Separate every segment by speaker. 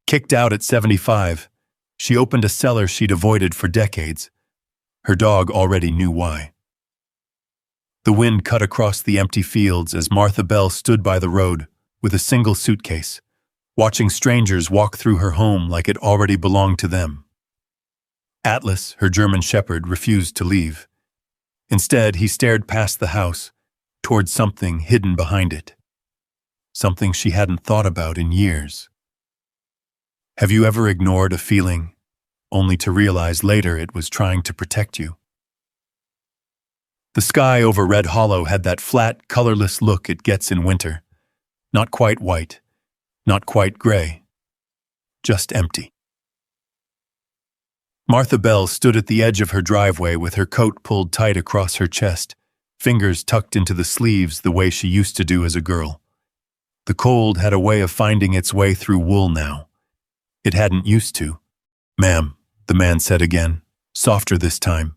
Speaker 1: Kicked out at 75, she opened a cellar she'd avoided for decades. Her dog already knew why. The wind cut across the empty fields as Martha Bell stood by the road with a single suitcase, watching strangers walk through her home like it already belonged to them. Atlas, her German shepherd, refused to leave. Instead, he stared past the house, toward something hidden behind it. Something she hadn't thought about in years. Have you ever ignored a feeling, only to realize later it was trying to protect you? The sky over Red Hollow had that flat, colorless look it gets in winter. Not quite white, not quite gray, just empty. Martha Bell stood at the edge of her driveway with her coat pulled tight across her chest, fingers tucked into the sleeves the way she used to do as a girl. The cold had a way of finding its way through wool now. It hadn't used to. "Ma'am," the man said again, softer this time,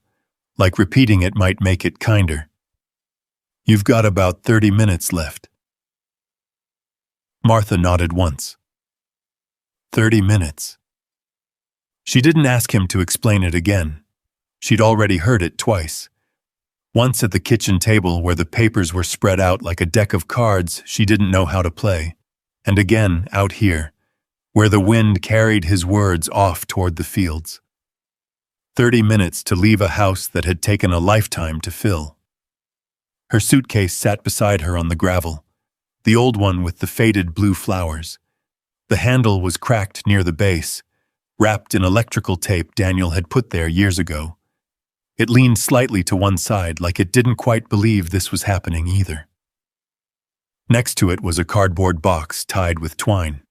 Speaker 1: like repeating it might make it kinder. "You've got about 30 minutes left." Martha nodded once. 30 minutes. She didn't ask him to explain it again. She'd already heard it twice. Once at the kitchen table where the papers were spread out like a deck of cards she didn't know how to play, and again out here, where the wind carried his words off toward the fields. 30 minutes to leave a house that had taken a lifetime to fill. Her suitcase sat beside her on the gravel, the old one with the faded blue flowers. The handle was cracked near the base, wrapped in electrical tape Daniel had put there years ago. It leaned slightly to one side like it didn't quite believe this was happening either. Next to it was a cardboard box tied with twine.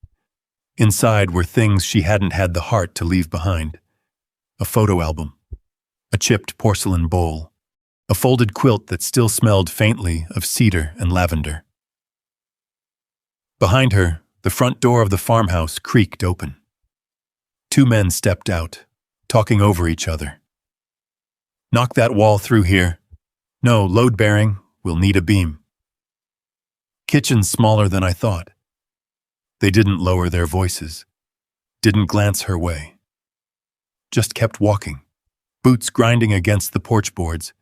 Speaker 1: Inside were things she hadn't had the heart to leave behind. A photo album, a chipped porcelain bowl, a folded quilt that still smelled faintly of cedar and lavender. Behind her, the front door of the farmhouse creaked open. Two men stepped out, talking over each other. "Knock that wall through here. No, load-bearing, we'll need a beam." "Kitchen's smaller than I thought." They didn't lower their voices, didn't glance her way. Just kept walking, boots grinding against the porch boards,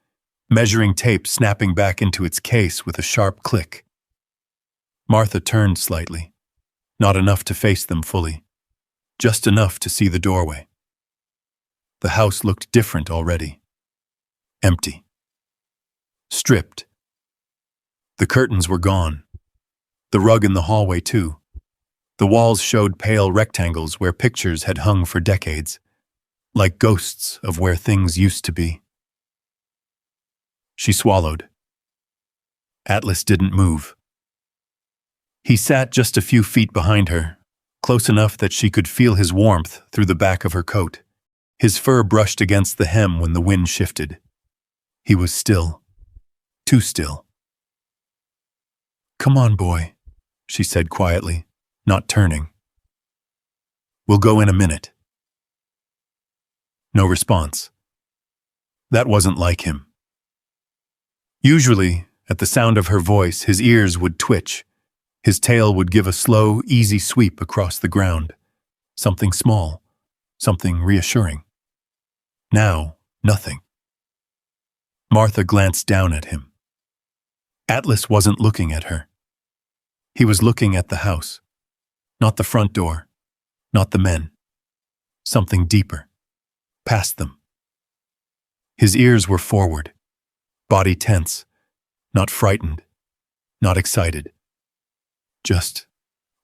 Speaker 1: measuring tape snapping back into its case with a sharp click. Martha turned slightly, not enough to face them fully, just enough to see the doorway. The house looked different already. Empty. Stripped. The curtains were gone. The rug in the hallway, too. The walls showed pale rectangles where pictures had hung for decades, like ghosts of where things used to be. She swallowed. Atlas didn't move. He sat just a few feet behind her, close enough that she could feel his warmth through the back of her coat. His fur brushed against the hem when the wind shifted. He was still. Too still. "Come on, boy," she said quietly, not turning. "We'll go in a minute." No response. That wasn't like him. Usually, at the sound of her voice, his ears would twitch. His tail would give a slow, easy sweep across the ground. Something small, something reassuring. Now, nothing. Martha glanced down at him. Atlas wasn't looking at her. He was looking at the house. Not the front door, not the men. Something deeper, past them. His ears were forward, body tense, not frightened, not excited. Just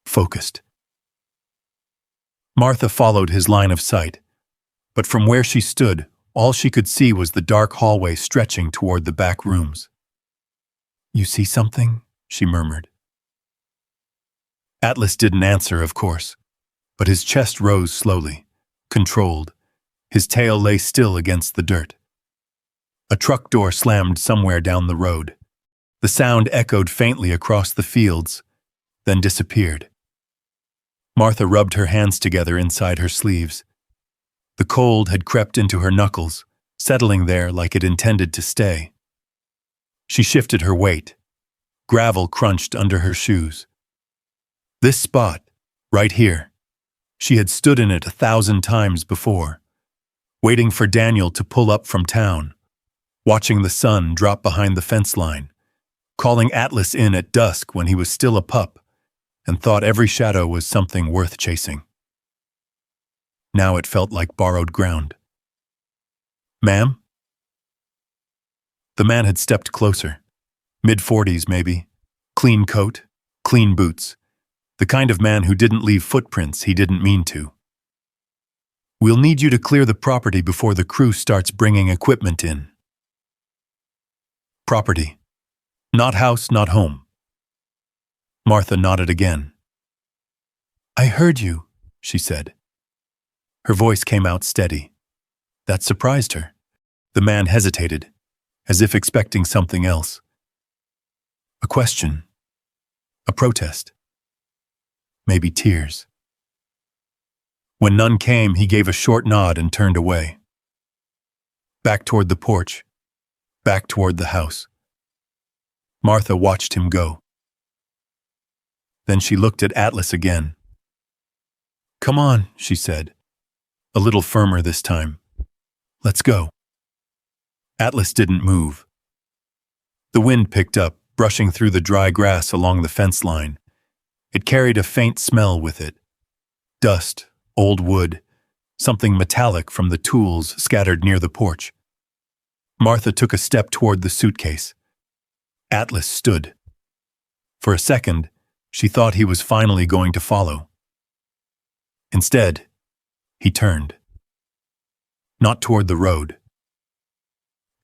Speaker 1: focused. Martha followed his line of sight, but from where she stood, all she could see was the dark hallway stretching toward the back rooms. "You see something?" she murmured. Atlas didn't answer, of course, but his chest rose slowly, controlled. His tail lay still against the dirt. A truck door slammed somewhere down the road. The sound echoed faintly across the fields, then disappeared. Martha rubbed her hands together inside her sleeves. The cold had crept into her knuckles, settling there like it intended to stay. She shifted her weight. Gravel crunched under her shoes. "This spot, right here," She had stood in it 1,000 times before, waiting for Daniel to pull up from town, watching the sun drop behind the fence line, calling Atlas in at dusk when he was still a pup, and thought every shadow was something worth chasing. Now it felt like borrowed ground. "Ma'am?" The man had stepped closer. Mid-40s, maybe. Clean coat, clean boots. The kind of man who didn't leave footprints he didn't mean to. "We'll need you to clear the property before the crew starts bringing equipment in." Property. Not house, not home. Martha nodded again. "I heard you," she said. Her voice came out steady. That surprised her. The man hesitated, as if expecting something else. A question. A protest. Maybe tears. When none came, he gave a short nod and turned away. Back toward the porch. Back toward the house. Martha watched him go. Then she looked at Atlas again. "Come on," she said, a little firmer this time. "Let's go." Atlas didn't move. The wind picked up, brushing through the dry grass along the fence line. It carried a faint smell with it. Dust, old wood, something metallic from the tools scattered near the porch. Martha took a step toward the suitcase. Atlas stood. For a second, she thought he was finally going to follow. Instead, he turned. Not toward the road.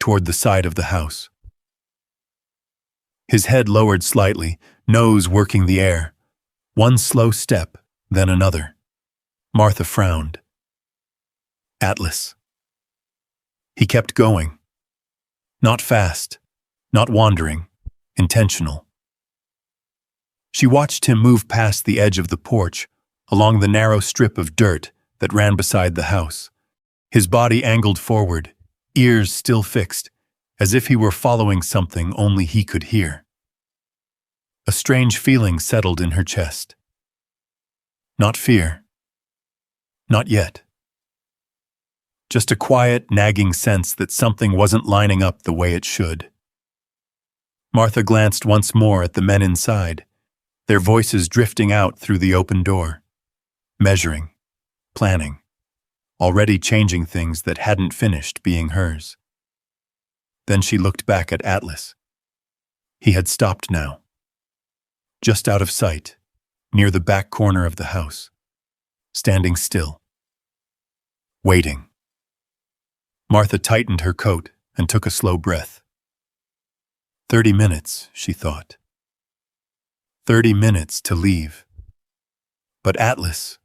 Speaker 1: Toward the side of the house. His head lowered slightly, nose working the air. One slow step, then another. Martha frowned. Atlas. He kept going. Not fast, not wandering, intentional. She watched him move past the edge of the porch, along the narrow strip of dirt that ran beside the house. His body angled forward, ears still fixed, as if he were following something only he could hear. A strange feeling settled in her chest. Not fear. Not yet. Just a quiet, nagging sense that something wasn't lining up the way it should. Martha glanced once more at the men inside, their voices drifting out through the open door. Measuring, planning, already changing things that hadn't finished being hers. Then she looked back at Atlas. He had stopped now. Just out of sight, near the back corner of the house, standing still. Waiting. Martha tightened her coat and took a slow breath. 30 minutes, she thought. 30 minutes to leave. But Atlas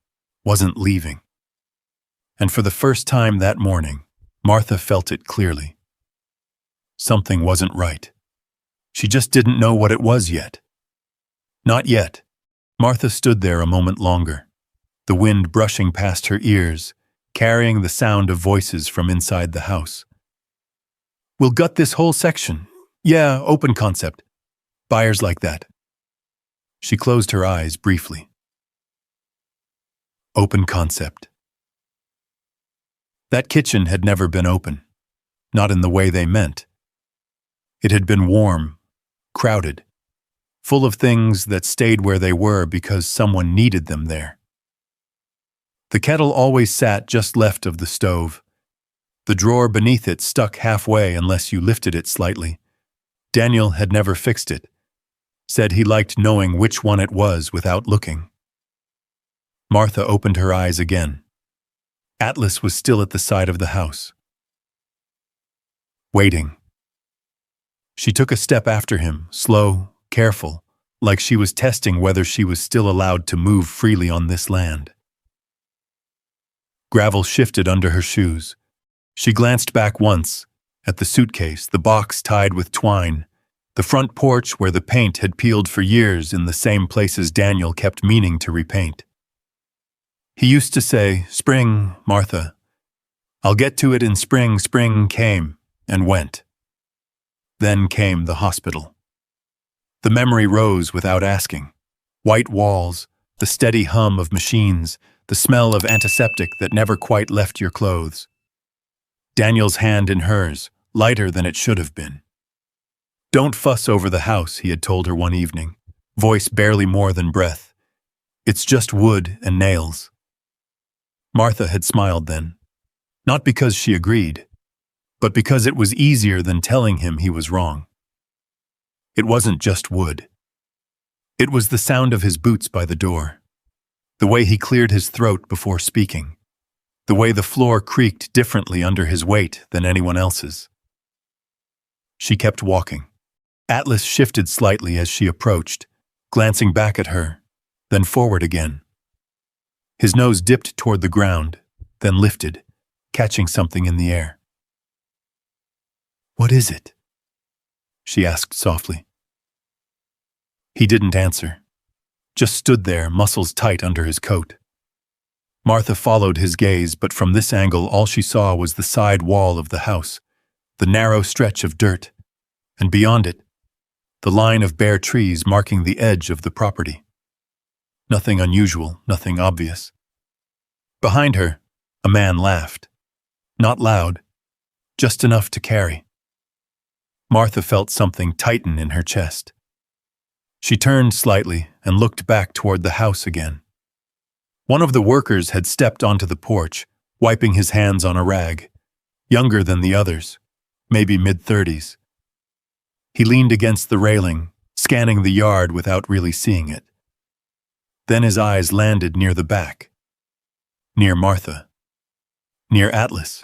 Speaker 1: wasn't leaving. And for the first time that morning, Martha felt it clearly. Something wasn't right. She just didn't know what it was yet. Not yet. Martha stood there a moment longer, the wind brushing past her ears, carrying the sound of voices from inside the house. "We'll gut this whole section. Yeah, open concept. Buyers like that." She closed her eyes briefly. Open concept. That kitchen had never been open, not in the way they meant. It had been warm, crowded, full of things that stayed where they were because someone needed them there. The kettle always sat just left of the stove. The drawer beneath it stuck halfway unless you lifted it slightly. Daniel had never fixed it. Said he liked knowing which one it was without looking. Martha opened her eyes again. Atlas was still at the side of the house. Waiting. She took a step after him, slow, careful, like she was testing whether she was still allowed to move freely on this land. Gravel shifted under her shoes. She glanced back once, at the suitcase, the box tied with twine, the front porch where the paint had peeled for years in the same places Daniel kept meaning to repaint. He used to say, "Spring, Martha. I'll get to it in spring." Spring came and went. Then came the hospital. The memory rose without asking. White walls, the steady hum of machines, the smell of antiseptic that never quite left your clothes. Daniel's hand in hers, lighter than it should have been. "Don't fuss over the house," he had told her one evening, voice barely more than breath. "It's just wood and nails." Martha had smiled then, not because she agreed, but because it was easier than telling him he was wrong. It wasn't just wood. It was the sound of his boots by the door, the way he cleared his throat before speaking, the way the floor creaked differently under his weight than anyone else's. She kept walking. Atlas shifted slightly as she approached, glancing back at her, then forward again. His nose dipped toward the ground, then lifted, catching something in the air. "What is it?" she asked softly. He didn't answer, just stood there, muscles tight under his coat. Martha followed his gaze, but from this angle all she saw was the side wall of the house, the narrow stretch of dirt, and beyond it, the line of bare trees marking the edge of the property. Nothing unusual, nothing obvious. Behind her, a man laughed. Not loud, just enough to carry. Martha felt something tighten in her chest. She turned slightly and looked back toward the house again. One of the workers had stepped onto the porch, wiping his hands on a rag, younger than the others, maybe mid-30s. He leaned against the railing, scanning the yard without really seeing it. Then his eyes landed near the back, near Martha, near Atlas.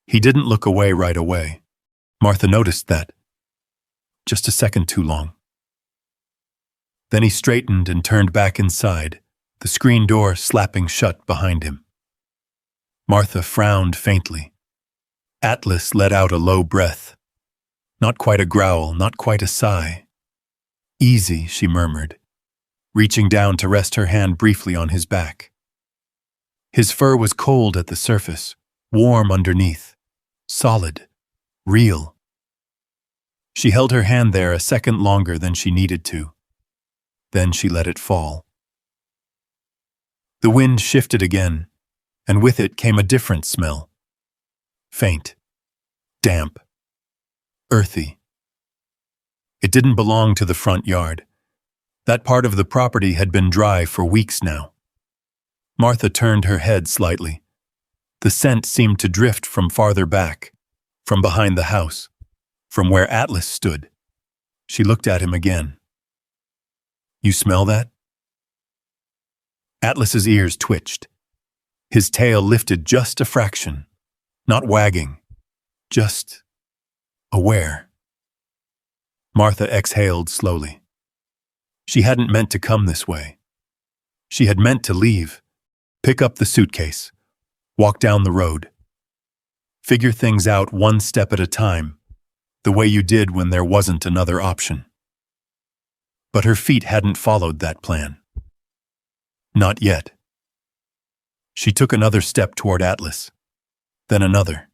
Speaker 1: He didn't look away right away. Martha noticed that. Just a second too long. Then he straightened and turned back inside, the screen door slapping shut behind him. Martha frowned faintly. Atlas let out a low breath. Not quite a growl, not quite a sigh. "Easy," she murmured, reaching down to rest her hand briefly on his back. His fur was cold at the surface, warm underneath, solid, real. She held her hand there a second longer than she needed to. Then she let it fall. The wind shifted again, and with it came a different smell. Faint, damp, earthy. It didn't belong to the front yard. That part of the property had been dry for weeks now. Martha turned her head slightly. The scent seemed to drift from farther back, from behind the house, from where Atlas stood. She looked at him again. "You smell that?" Atlas's ears twitched. His tail lifted just a fraction, not wagging, just aware. Martha exhaled slowly. She hadn't meant to come this way. She had meant to leave, pick up the suitcase, walk down the road. Figure things out one step at a time, the way you did when there wasn't another option. But her feet hadn't followed that plan. Not yet. She took another step toward Atlas, then another.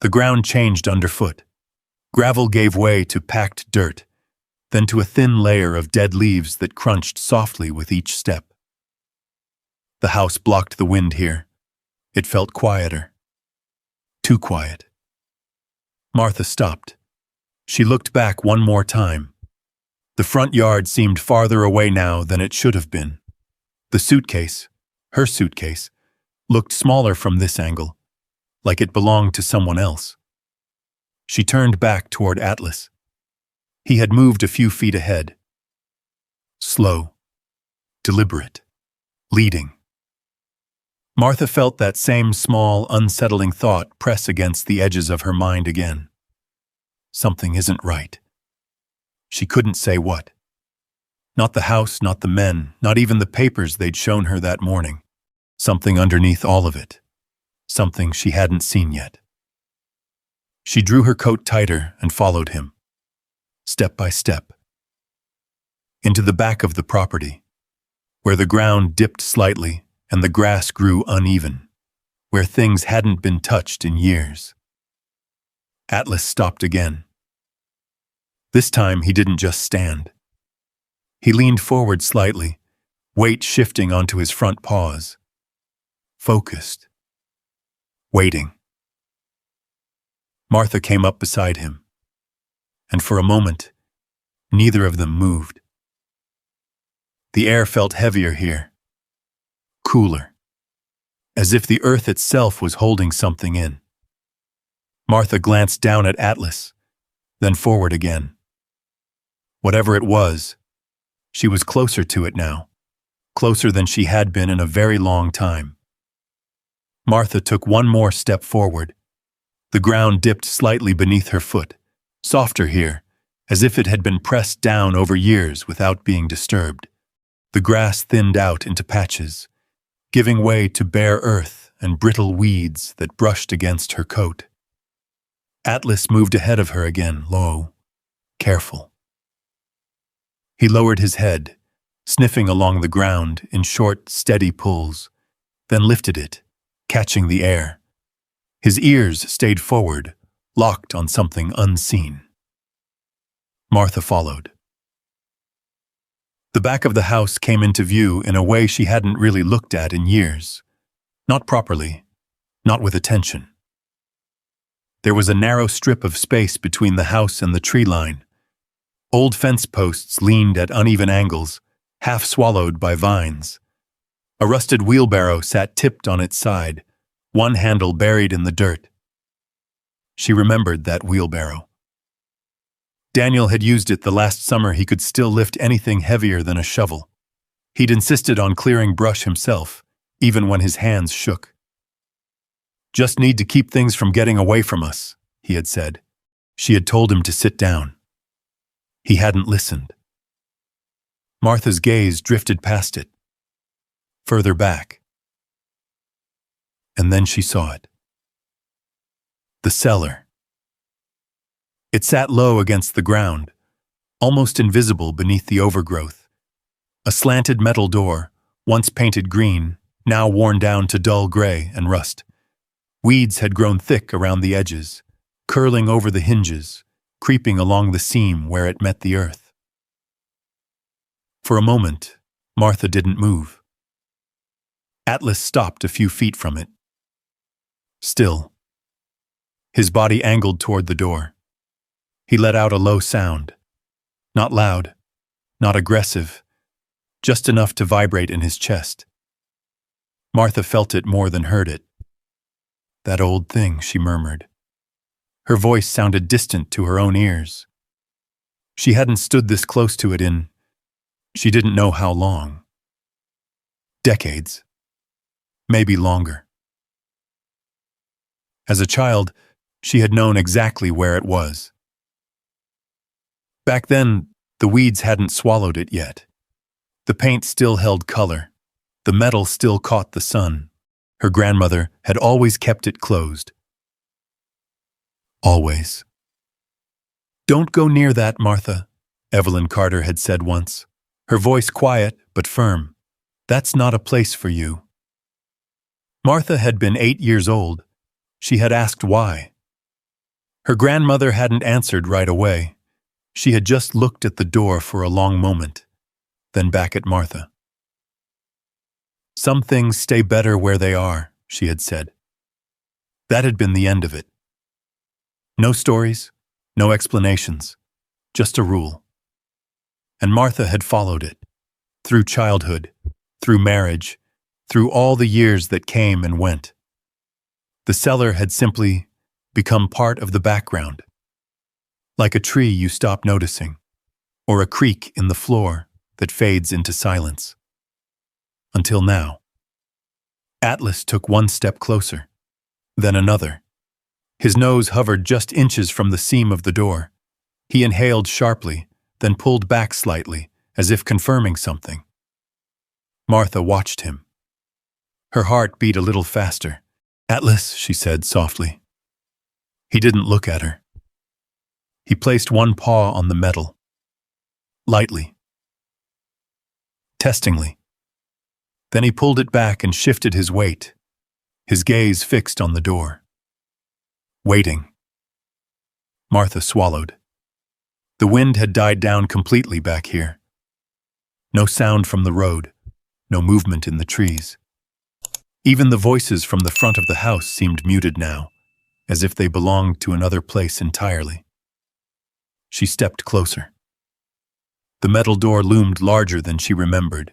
Speaker 1: The ground changed underfoot. Gravel gave way to packed dirt, then to a thin layer of dead leaves that crunched softly with each step. The house blocked the wind here. It felt quieter. Too quiet. Martha stopped. She looked back one more time. The front yard seemed farther away now than it should have been. The suitcase, her suitcase, looked smaller from this angle, like it belonged to someone else. She turned back toward Atlas. He had moved a few feet ahead. Slow, deliberate, leading. Martha felt that same small, unsettling thought press against the edges of her mind again. Something isn't right. She couldn't say what. Not the house, not the men, not even the papers they'd shown her that morning. Something underneath all of it. Something she hadn't seen yet. She drew her coat tighter and followed him, step by step, into the back of the property, where the ground dipped slightly and the grass grew uneven, where things hadn't been touched in years. Atlas stopped again. This time he didn't just stand. He leaned forward slightly, weight shifting onto his front paws. Focused. Waiting. Martha came up beside him, and for a moment, neither of them moved. The air felt heavier here, cooler, as if the earth itself was holding something in. Martha glanced down at Atlas, then forward again. Whatever it was, she was closer to it now, closer than she had been in a very long time. Martha took one more step forward. The ground dipped slightly beneath her foot, softer here, as if it had been pressed down over years without being disturbed. The grass thinned out into patches, giving way to bare earth and brittle weeds that brushed against her coat. Atlas moved ahead of her again, low, careful. He lowered his head, sniffing along the ground in short, steady pulls, then lifted it, catching the air. His ears stayed forward, locked on something unseen. Martha followed. The back of the house came into view in a way she hadn't really looked at in years. Not properly, not with attention. There was a narrow strip of space between the house and the tree line. Old fence posts leaned at uneven angles, half swallowed by vines. A rusted wheelbarrow sat tipped on its side, one handle buried in the dirt. She remembered that wheelbarrow. Daniel had used it the last summer. He could still lift anything heavier than a shovel. He'd insisted on clearing brush himself, even when his hands shook. "Just need to keep things from getting away from us," he had said. She had told him to sit down. He hadn't listened. Martha's gaze drifted past it, further back. And then she saw it. The cellar. It sat low against the ground, almost invisible beneath the overgrowth. A slanted metal door, once painted green, now worn down to dull gray and rust. Weeds had grown thick around the edges, curling over the hinges, creeping along the seam where it met the earth. For a moment, Martha didn't move. Atlas stopped a few feet from it. Still. His body angled toward the door. He let out a low sound. Not loud, not aggressive, just enough to vibrate in his chest. Martha felt it more than heard it. "That old thing," she murmured. Her voice sounded distant to her own ears. She hadn't stood this close to it in, she didn't know how long. Decades. Maybe longer. As a child, she had known exactly where it was. Back then, the weeds hadn't swallowed it yet. The paint still held color. The metal still caught the sun. Her grandmother had always kept it closed. Always. "Don't go near that, Martha," Evelyn Carter had said once, her voice quiet but firm. "That's not a place for you." Martha had been 8 years old. She had asked why. Her grandmother hadn't answered right away. She had just looked at the door for a long moment, then back at Martha. "Some things stay better where they are," she had said. That had been the end of it. No stories, no explanations, just a rule. And Martha had followed it, through childhood, through marriage, through all the years that came and went. The cellar had simply become part of the background. Like a tree you stop noticing, or a creak in the floor that fades into silence. Until now. Atlas took one step closer, then another. His nose hovered just inches from the seam of the door. He inhaled sharply, then pulled back slightly, as if confirming something. Martha watched him. Her heart beat a little faster. "Atlas," she said softly. He didn't look at her. He placed one paw on the metal. Lightly. Testingly. Then he pulled it back and shifted his weight, his gaze fixed on the door. Waiting. Martha swallowed. The wind had died down completely back here. No sound from the road, no movement in the trees. Even the voices from the front of the house seemed muted now, as if they belonged to another place entirely. She stepped closer. The metal door loomed larger than she remembered.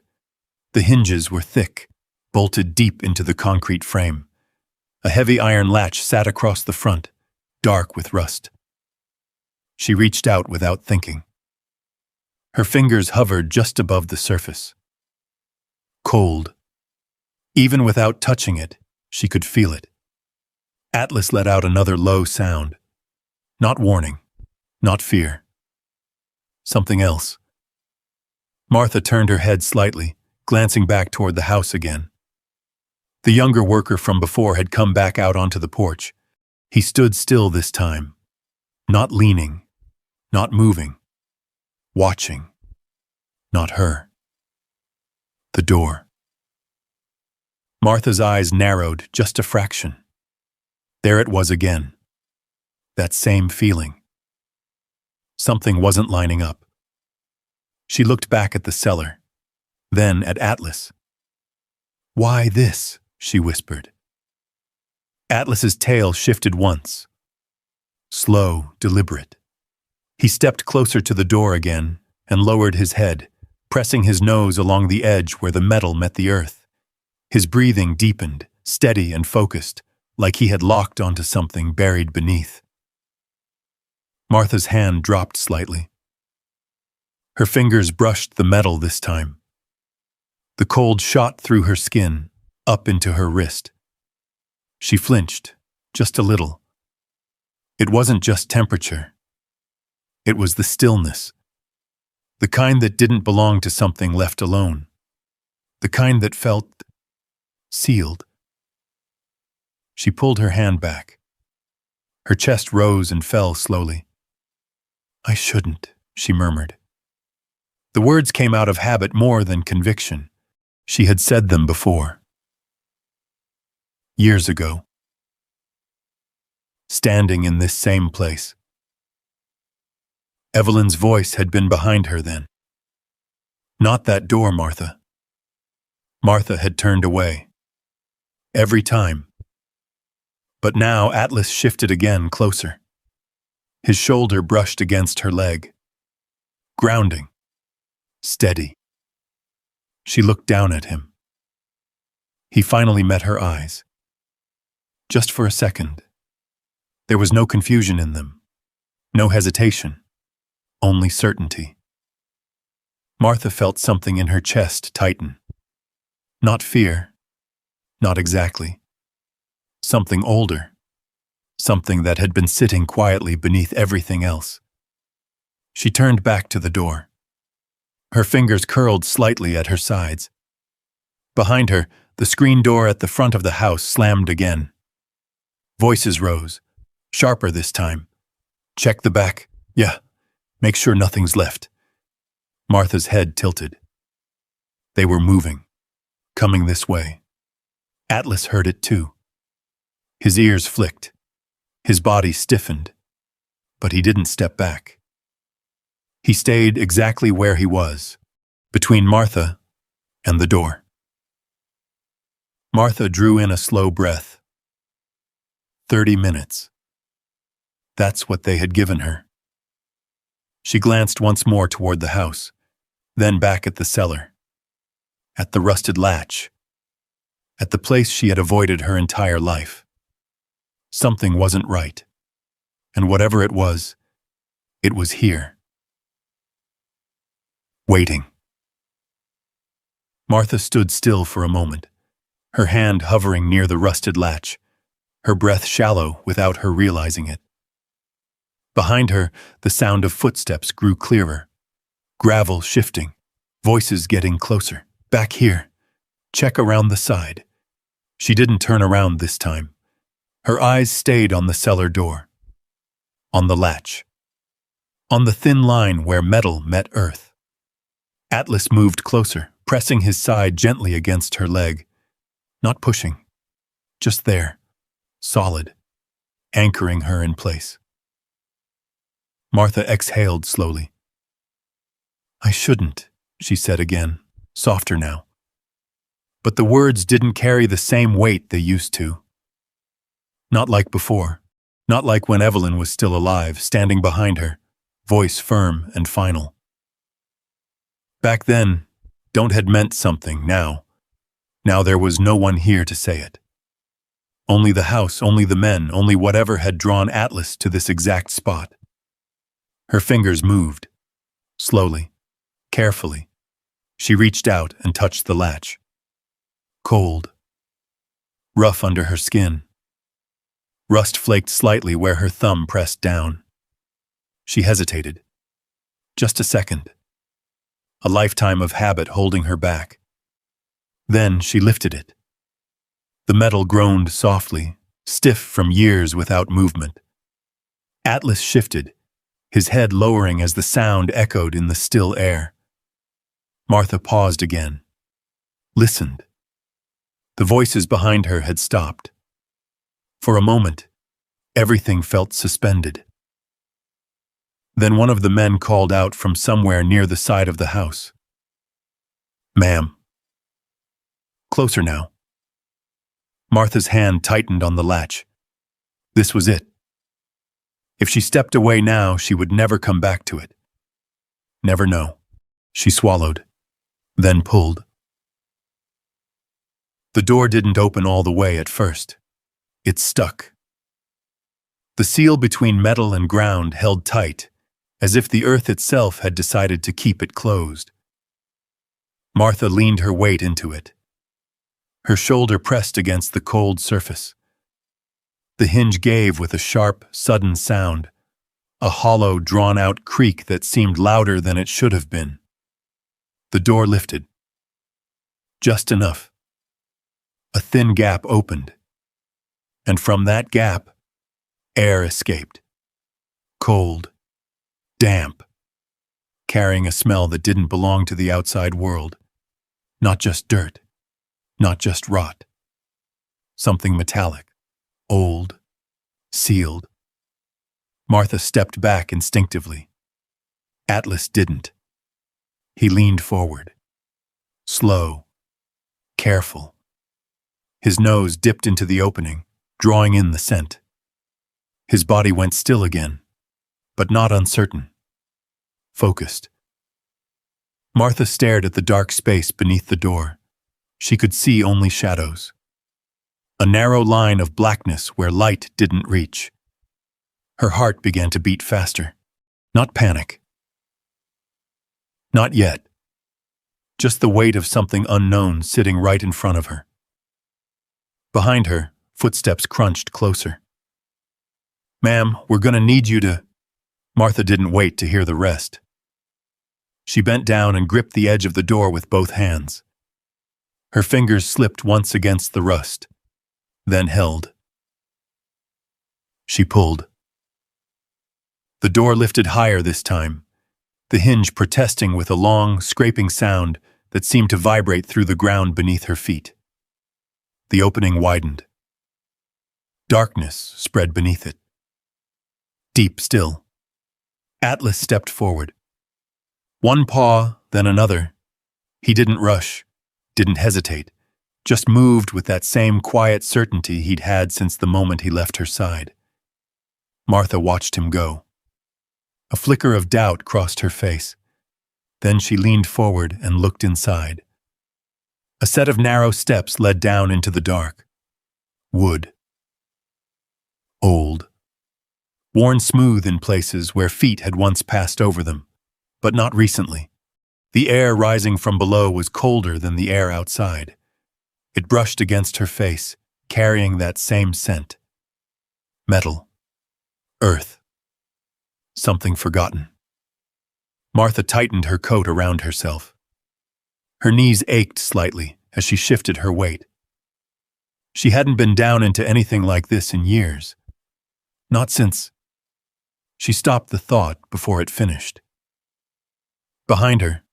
Speaker 1: The hinges were thick, bolted deep into the concrete frame. A heavy iron latch sat across the front, dark with rust. She reached out without thinking. Her fingers hovered just above the surface. Cold. Even without touching it, she could feel it. Atlas let out another low sound. Not warning, not fear. Something else. Martha turned her head slightly, glancing back toward the house again. The younger worker from before had come back out onto the porch. He stood still this time, not leaning, not moving, watching, not her. The door. Martha's eyes narrowed just a fraction. There it was again. That same feeling. Something wasn't lining up. She looked back at the cellar, then at Atlas. "Why this?" she whispered. Atlas's tail shifted once. Slow, deliberate. He stepped closer to the door again and lowered his head, pressing his nose along the edge where the metal met the earth. His breathing deepened, steady and focused, like he had locked onto something buried beneath. Martha's hand dropped slightly. Her fingers brushed the metal this time. The cold shot through her skin, up into her wrist. She flinched, just a little. It wasn't just temperature. It was the stillness. The kind that didn't belong to something left alone. The kind that felt sealed. She pulled her hand back. Her chest rose and fell slowly. "I shouldn't," she murmured. The words came out of habit more than conviction. She had said them before. Years ago. Standing in this same place. Evelyn's voice had been behind her then. "Not that door, Martha." Martha had turned away. Every time. But now Atlas shifted again closer. His shoulder brushed against her leg. Grounding. Steady. She looked down at him. He finally met her eyes. Just for a second. There was no confusion in them. No hesitation. Only certainty. Martha felt something in her chest tighten. Not fear. Not exactly. Something older. Something that had been sitting quietly beneath everything else. She turned back to the door. Her fingers curled slightly at her sides. Behind her, the screen door at the front of the house slammed again. Voices rose, sharper this time. "Check the back. Yeah, make sure nothing's left." Martha's head tilted. They were moving, coming this way. Atlas heard it too. His ears flicked. His body stiffened. But he didn't step back. He stayed exactly where he was, between Martha and the door. Martha drew in a slow breath. 30 minutes. That's what they had given her. She glanced once more toward the house, then back at the cellar, at the rusted latch, at the place she had avoided her entire life. Something wasn't right, and whatever it was here. Waiting. Martha stood still for a moment, her hand hovering near the rusted latch, her breath shallow without her realizing it. Behind her, the sound of footsteps grew clearer, gravel shifting, voices getting closer. "Back here. Check around the side." She didn't turn around this time. Her eyes stayed on the cellar door, on the latch, on the thin line where metal met earth. Atlas moved closer, pressing his side gently against her leg. Not pushing. Just there, solid, anchoring her in place. Martha exhaled slowly. "I shouldn't," she said again, softer now. but the words didn't carry the same weight they used to. Not like before. Not like when Evelyn was still alive, standing behind her, voice firm and final. Back then, don't had meant something now. Now there was no one here to say it. Only the house, only the men, only whatever had drawn Atlas to this exact spot. Her fingers moved. Slowly, carefully. She reached out and touched the latch. Cold. Rough under her skin. Rust flaked slightly where her thumb pressed down. She hesitated. Just a second. A lifetime of habit holding her back. Then she lifted it. The metal groaned softly, stiff from years without movement. Atlas shifted, his head lowering as the sound echoed in the still air. Martha paused again. Listened. The voices behind her had stopped. For a moment, everything felt suspended. Then one of the men called out from somewhere near the side of the house. Ma'am. Closer now. Martha's hand tightened on the latch. This was it. If she stepped away now, she would never come back to it. Never know. She swallowed, then pulled. The door didn't open all the way at first. It stuck. The seal between metal and ground held tight, as if the earth itself had decided to keep it closed. Martha leaned her weight into it. Her shoulder pressed against the cold surface. The hinge gave with a sharp, sudden sound, a hollow, drawn-out creak that seemed louder than it should have been. The door lifted. Just enough. A thin gap opened. And from that gap, air escaped. Cold, damp, carrying a smell that didn't belong to the outside world. Not just dirt, not just rot. Something metallic, old, sealed. Martha stepped back instinctively. Atlas didn't. He leaned forward. Slow, careful. His nose dipped into the opening, drawing in the scent. His body went still again, but not uncertain. Focused. Martha stared at the dark space beneath the door. She could see only shadows. A narrow line of blackness where light didn't reach. Her heart began to beat faster. Not panic. Not yet. Just the weight of something unknown sitting right in front of her. Behind her, footsteps crunched closer. Ma'am, we're gonna need you to... Martha didn't wait to hear the rest. She bent down and gripped the edge of the door with both hands. Her fingers slipped once against the rust, then held. She pulled. The door lifted higher this time, the hinge protesting with a long, scraping sound that seemed to vibrate through the ground beneath her feet. The opening widened. Darkness spread beneath it. Deep still. Atlas stepped forward. One paw, then another. He didn't rush, didn't hesitate, just moved with that same quiet certainty he'd had since the moment he left her side. Martha watched him go. A flicker of doubt crossed her face. Then she leaned forward and looked inside. A set of narrow steps led down into the dark. Wood. Old. Worn smooth in places where feet had once passed over them, but not recently. The air rising from below was colder than the air outside. It brushed against her face, carrying that same scent. Metal. Earth. Something forgotten. Martha tightened her coat around herself. Her knees ached slightly as she shifted her weight. She hadn't been down into anything like this in years. Not since... She stopped the thought before it finished. Behind her,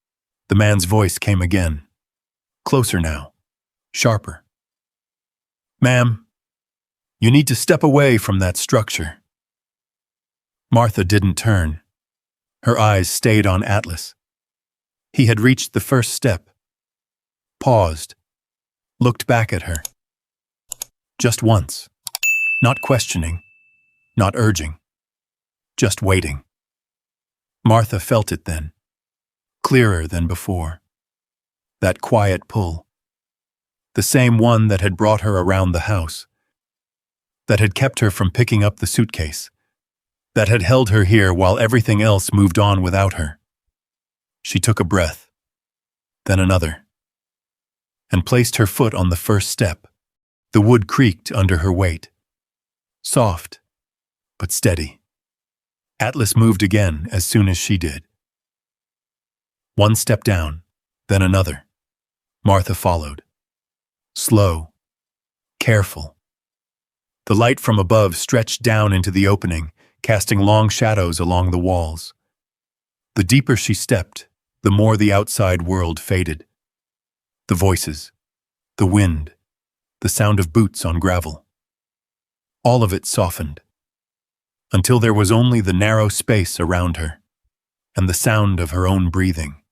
Speaker 1: the man's voice came again. Closer now. Sharper. Ma'am, you need to step away from that structure. Martha didn't turn. Her eyes stayed on Atlas. He had reached the first step. Paused. looked back at her. Just once. Not questioning, not urging, just waiting. Martha felt it then, clearer than before. That quiet pull. The same one that had brought her around the house, that had kept her from picking up the suitcase, that had held her here while everything else moved on without her. She took a breath, then another, and placed her foot on the first step. The wood creaked under her weight. Soft, but steady. Atlas moved again as soon as she did. One step down, then another. Martha followed. Slow, careful. The light from above stretched down into the opening, casting long shadows along the walls. The deeper she stepped, the more the outside world faded. The voices, the wind, the sound of boots on gravel. All of it softened, until there was only the narrow space around her, and the sound of her own breathing.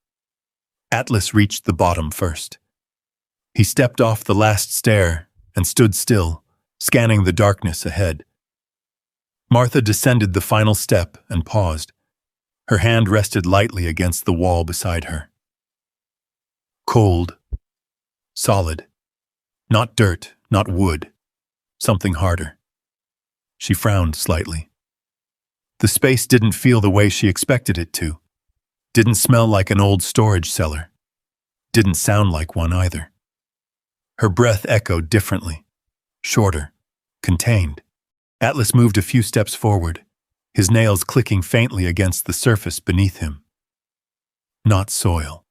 Speaker 1: Atlas reached the bottom first. He stepped off the last stair and stood still, scanning the darkness ahead. Martha descended the final step and paused. Her hand rested lightly against the wall beside her. Cold, solid, not dirt, not wood, something harder. She frowned slightly. The space didn't feel the way she expected it to. Didn't smell like an old storage cellar. Didn't sound like one either. Her breath echoed differently, shorter, contained. Atlas moved a few steps forward, his nails clicking faintly against the surface beneath him. Not soil.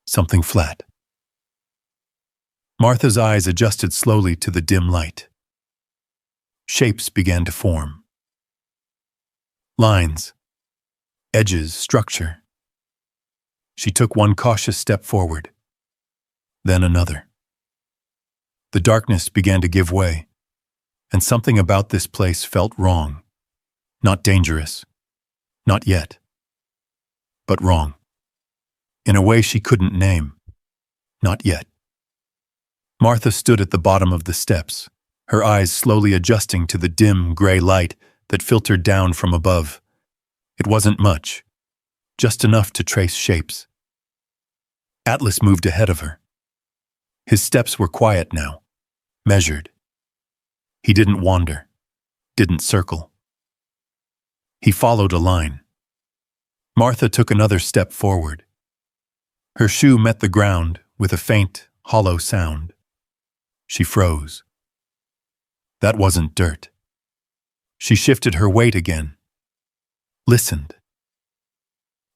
Speaker 1: Something flat. Martha's eyes adjusted slowly to the dim light. Shapes began to form. Lines, edges, structure. She took one cautious step forward, then another. The darkness began to give way, and something about this place felt wrong. Not dangerous, not yet, but wrong. In a way she couldn't name, not yet. Martha stood at the bottom of the steps, her eyes slowly adjusting to the dim, gray light that filtered down from above. It wasn't much, just enough to trace shapes. Atlas moved ahead of her. His steps were quiet now, measured. He didn't wander, didn't circle. He followed a line. Martha took another step forward. Her shoe met the ground with a faint, hollow sound. She froze. That wasn't dirt. She shifted her weight again. Listened.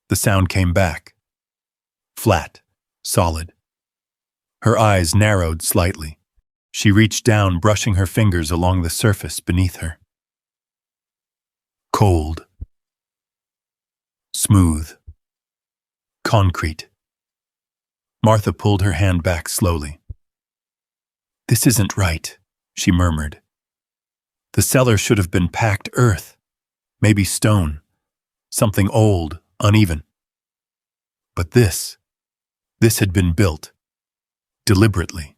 Speaker 1: The sound came back. Flat, solid. Her eyes narrowed slightly. She reached down, brushing her fingers along the surface beneath her. Cold. Smooth. Concrete. Martha pulled her hand back slowly. "This isn't right," she murmured. "The cellar should have been packed earth, maybe stone, something old, uneven. But this had been built, deliberately."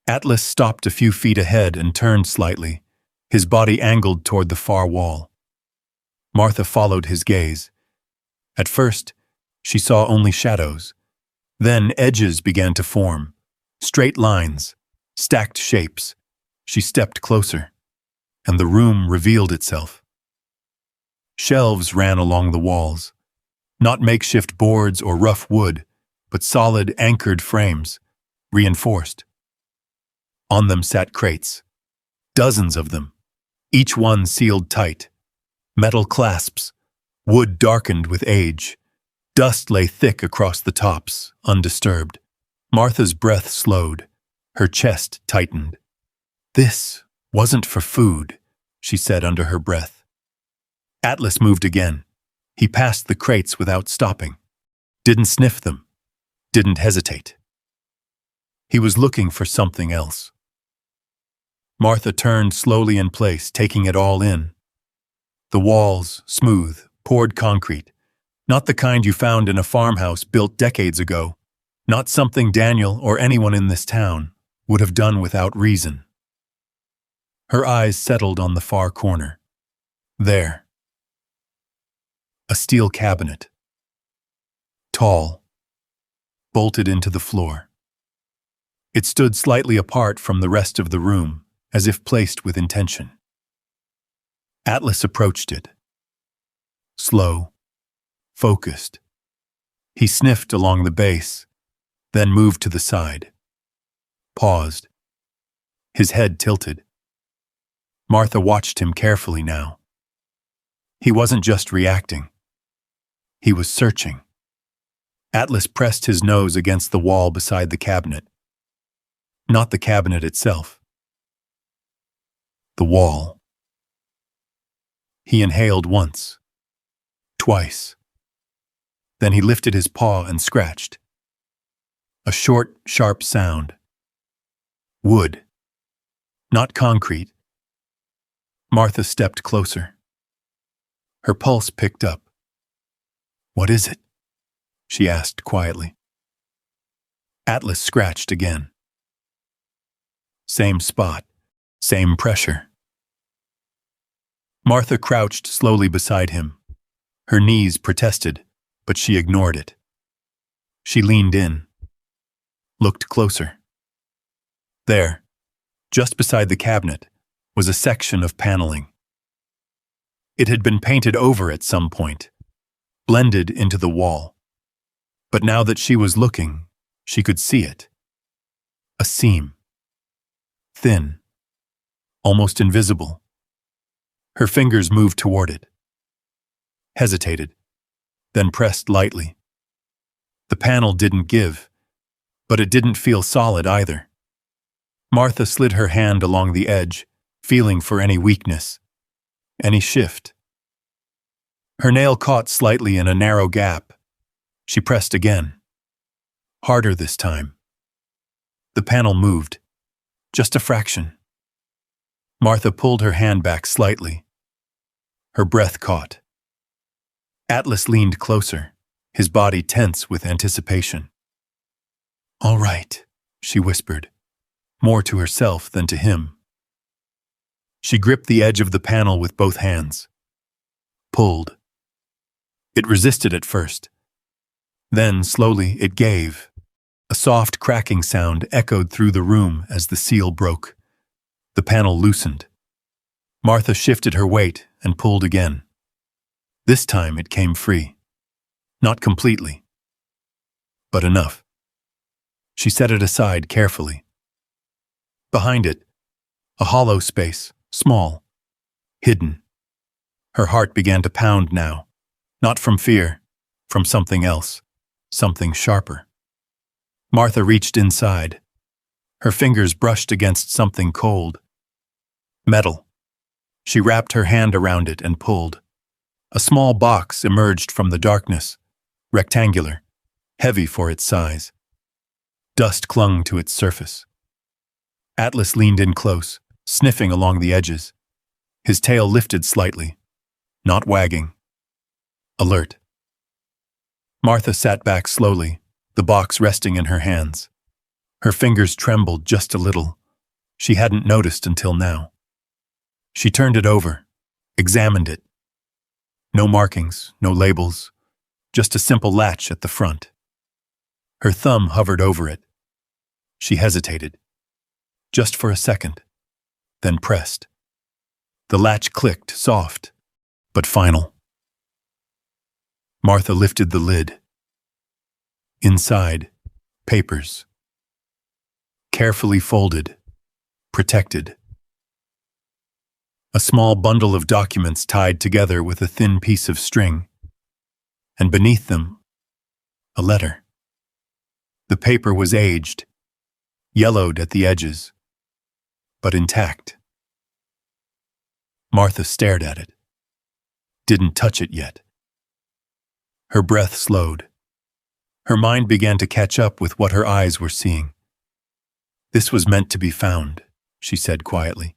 Speaker 1: Atlas stopped a few feet ahead and turned slightly, his body angled toward the far wall. Martha followed his gaze. At first, she saw only shadows. Then edges began to form, straight lines, stacked shapes. She stepped closer, and the room revealed itself. Shelves ran along the walls, not makeshift boards or rough wood, but solid, anchored frames, reinforced. On them sat crates, dozens of them, each one sealed tight. Metal clasps, wood darkened with age. Dust lay thick across the tops, undisturbed. Martha's breath slowed, her chest tightened. "This wasn't for food," she said under her breath. Atlas moved again. He passed the crates without stopping. Didn't sniff them. Didn't hesitate. He was looking for something else. Martha turned slowly in place, taking it all in. The walls, smooth, poured concrete. Not the kind you found in a farmhouse built decades ago. Not something Daniel or anyone in this town would have done without reason. Her eyes settled on the far corner. There. A steel cabinet. Tall. Bolted into the floor. It stood slightly apart from the rest of the room, as if placed with intention. Atlas approached it. Slow. Focused. He sniffed along the base, then moved to the side. Paused. His head tilted. Martha watched him carefully now. He wasn't just reacting. He was searching. Atlas pressed his nose against the wall beside the cabinet. Not the cabinet itself. The wall. He inhaled once. Twice. Then he lifted his paw and scratched. A short, sharp sound. Wood. Not concrete. Martha stepped closer. Her pulse picked up. "What is it?" she asked quietly. Atlas scratched again. Same spot, same pressure. Martha crouched slowly beside him. Her knees protested, but she ignored it. She leaned in. Looked closer. There, just beside the cabinet, was a section of paneling. It had been painted over at some point, blended into the wall. But now that she was looking, she could see it. A seam. Thin. Almost invisible. Her fingers moved toward it. Hesitated. Then pressed lightly. The panel didn't give, but it didn't feel solid either. Martha slid her hand along the edge, feeling for any weakness, any shift. Her nail caught slightly in a narrow gap. She pressed again. Harder this time. The panel moved. Just a fraction. Martha pulled her hand back slightly. Her breath caught. Atlas leaned closer, his body tense with anticipation. "All right," she whispered, more to herself than to him. She gripped the edge of the panel with both hands. Pulled. It resisted at first. Then, slowly, it gave. A soft cracking sound echoed through the room as the seal broke. The panel loosened. Martha shifted her weight and pulled again. This time it came free. Not completely, but enough. She set it aside carefully. Behind it, a hollow space, small, hidden. Her heart began to pound now, not from fear, from something else, something sharper. Martha reached inside. Her fingers brushed against something cold. Metal. She wrapped her hand around it and pulled. A small box emerged from the darkness, rectangular, heavy for its size. Dust clung to its surface. Atlas leaned in close, sniffing along the edges. His tail lifted slightly, not wagging. Alert. Martha sat back slowly, the box resting in her hands. Her fingers trembled just a little. She hadn't noticed until now. She turned it over, examined it. No markings, no labels, just a simple latch at the front. Her thumb hovered over it. She hesitated, just for a second, then pressed. The latch clicked, soft, but final. Martha lifted the lid. Inside, papers. Carefully folded, protected. A small bundle of documents tied together with a thin piece of string. And beneath them, a letter. The paper was aged, yellowed at the edges, but intact. Martha stared at it. Didn't touch it yet. Her breath slowed. Her mind began to catch up with what her eyes were seeing. "This was meant to be found," she said quietly.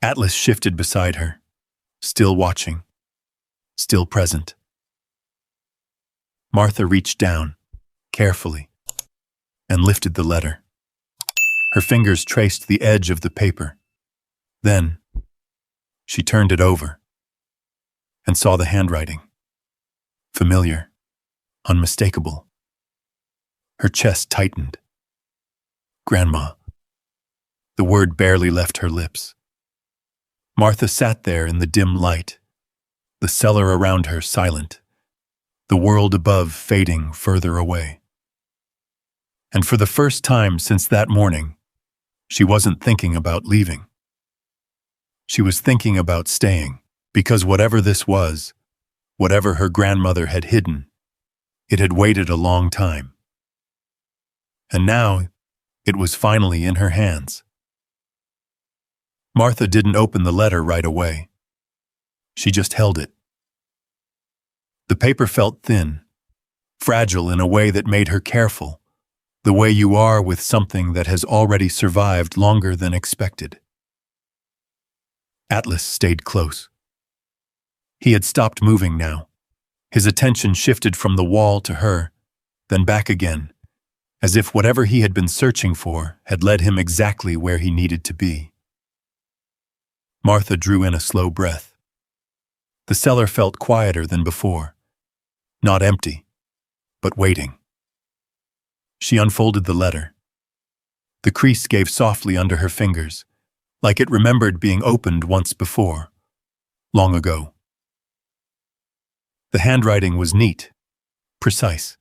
Speaker 1: Atlas shifted beside her, still watching, still present. Martha reached down, carefully, and lifted the letter. Her fingers traced the edge of the paper. Then, she turned it over and saw the handwriting. Familiar, unmistakable. Her chest tightened. Grandma. The word barely left her lips. Martha sat there in the dim light, the cellar around her silent, the world above fading further away. And for the first time since that morning, she wasn't thinking about leaving. She was thinking about staying, because whatever this was, whatever her grandmother had hidden, it had waited a long time. And now, it was finally in her hands. Martha didn't open the letter right away. She just held it. The paper felt thin, fragile in a way that made her careful, the way you are with something that has already survived longer than expected. Atlas stayed close. He had stopped moving now. His attention shifted from the wall to her, then back again, as if whatever he had been searching for had led him exactly where he needed to be. Martha drew in a slow breath. The cellar felt quieter than before. Not empty, but waiting. She unfolded the letter. The crease gave softly under her fingers, like it remembered being opened once before, long ago. The handwriting was neat, precise.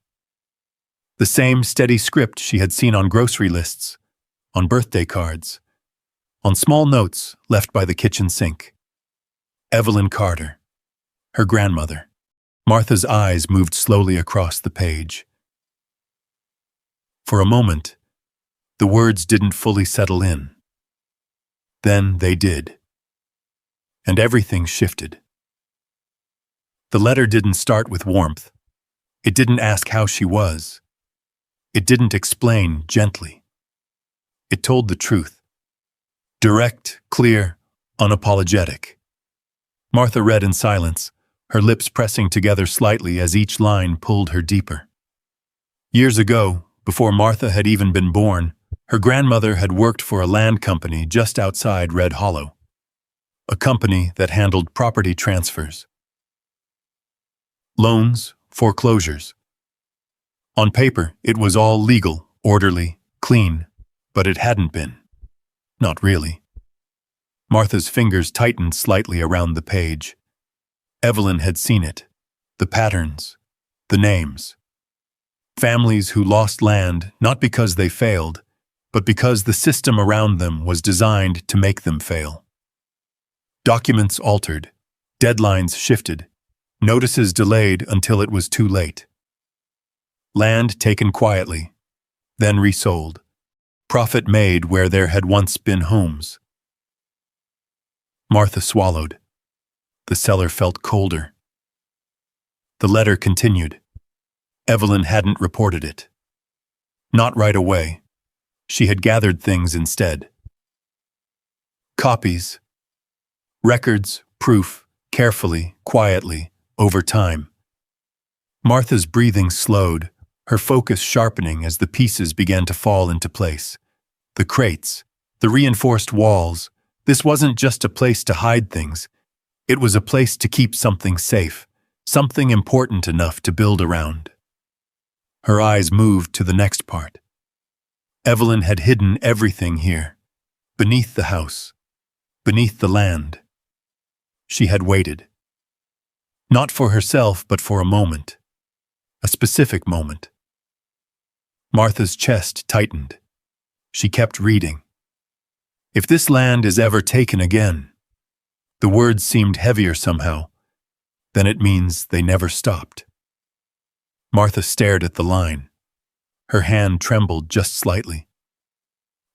Speaker 1: The same steady script she had seen on grocery lists, on birthday cards, on small notes left by the kitchen sink. Evelyn Carter, her grandmother. Martha's eyes moved slowly across the page. For a moment, the words didn't fully settle in. Then they did. And everything shifted. The letter didn't start with warmth. It didn't ask how she was. It didn't explain gently. It told the truth. Direct, clear, unapologetic. Martha read in silence, her lips pressing together slightly as each line pulled her deeper. Years ago, before Martha had even been born, her grandmother had worked for a land company just outside Red Hollow, a company that handled property transfers, loans, foreclosures. On paper, it was all legal, orderly, clean, but it hadn't been. Not really. Martha's fingers tightened slightly around the page. Evelyn had seen it, the patterns, the names. Families who lost land not because they failed, but because the system around them was designed to make them fail. Documents altered, deadlines shifted, notices delayed until it was too late. Land taken quietly, then resold. Profit made where there had once been homes. Martha swallowed. The cellar felt colder. The letter continued. Evelyn hadn't reported it. Not right away. She had gathered things instead. Copies. Records, proof, carefully, quietly, over time. Martha's breathing slowed, her focus sharpening as the pieces began to fall into place. The crates, the reinforced walls, this wasn't just a place to hide things. It was a place to keep something safe, something important enough to build around. Her eyes moved to the next part. Evelyn had hidden everything here, beneath the house, beneath the land. She had waited. Not for herself, but for a moment. A specific moment. Martha's chest tightened. She kept reading. If this land is ever taken again, the words seemed heavier somehow, then it means they never stopped. Martha stared at the line. Her hand trembled just slightly.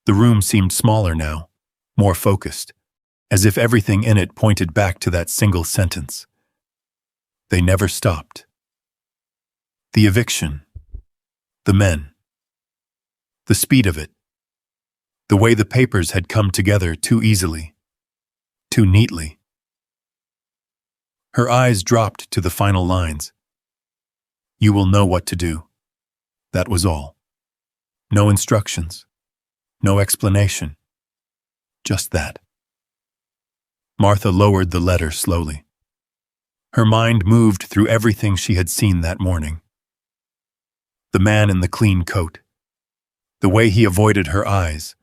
Speaker 1: The room seemed smaller now, more focused, as if everything in it pointed back to that single sentence. They never stopped. The eviction. The men. The speed of it. The way the papers had come together too easily, too neatly. Her eyes dropped to the final lines. You will know what to do. That was all. No instructions. No explanation. Just that. Martha lowered the letter slowly. Her mind moved through everything she had seen that morning. The man in the clean coat. The way he avoided her eyes.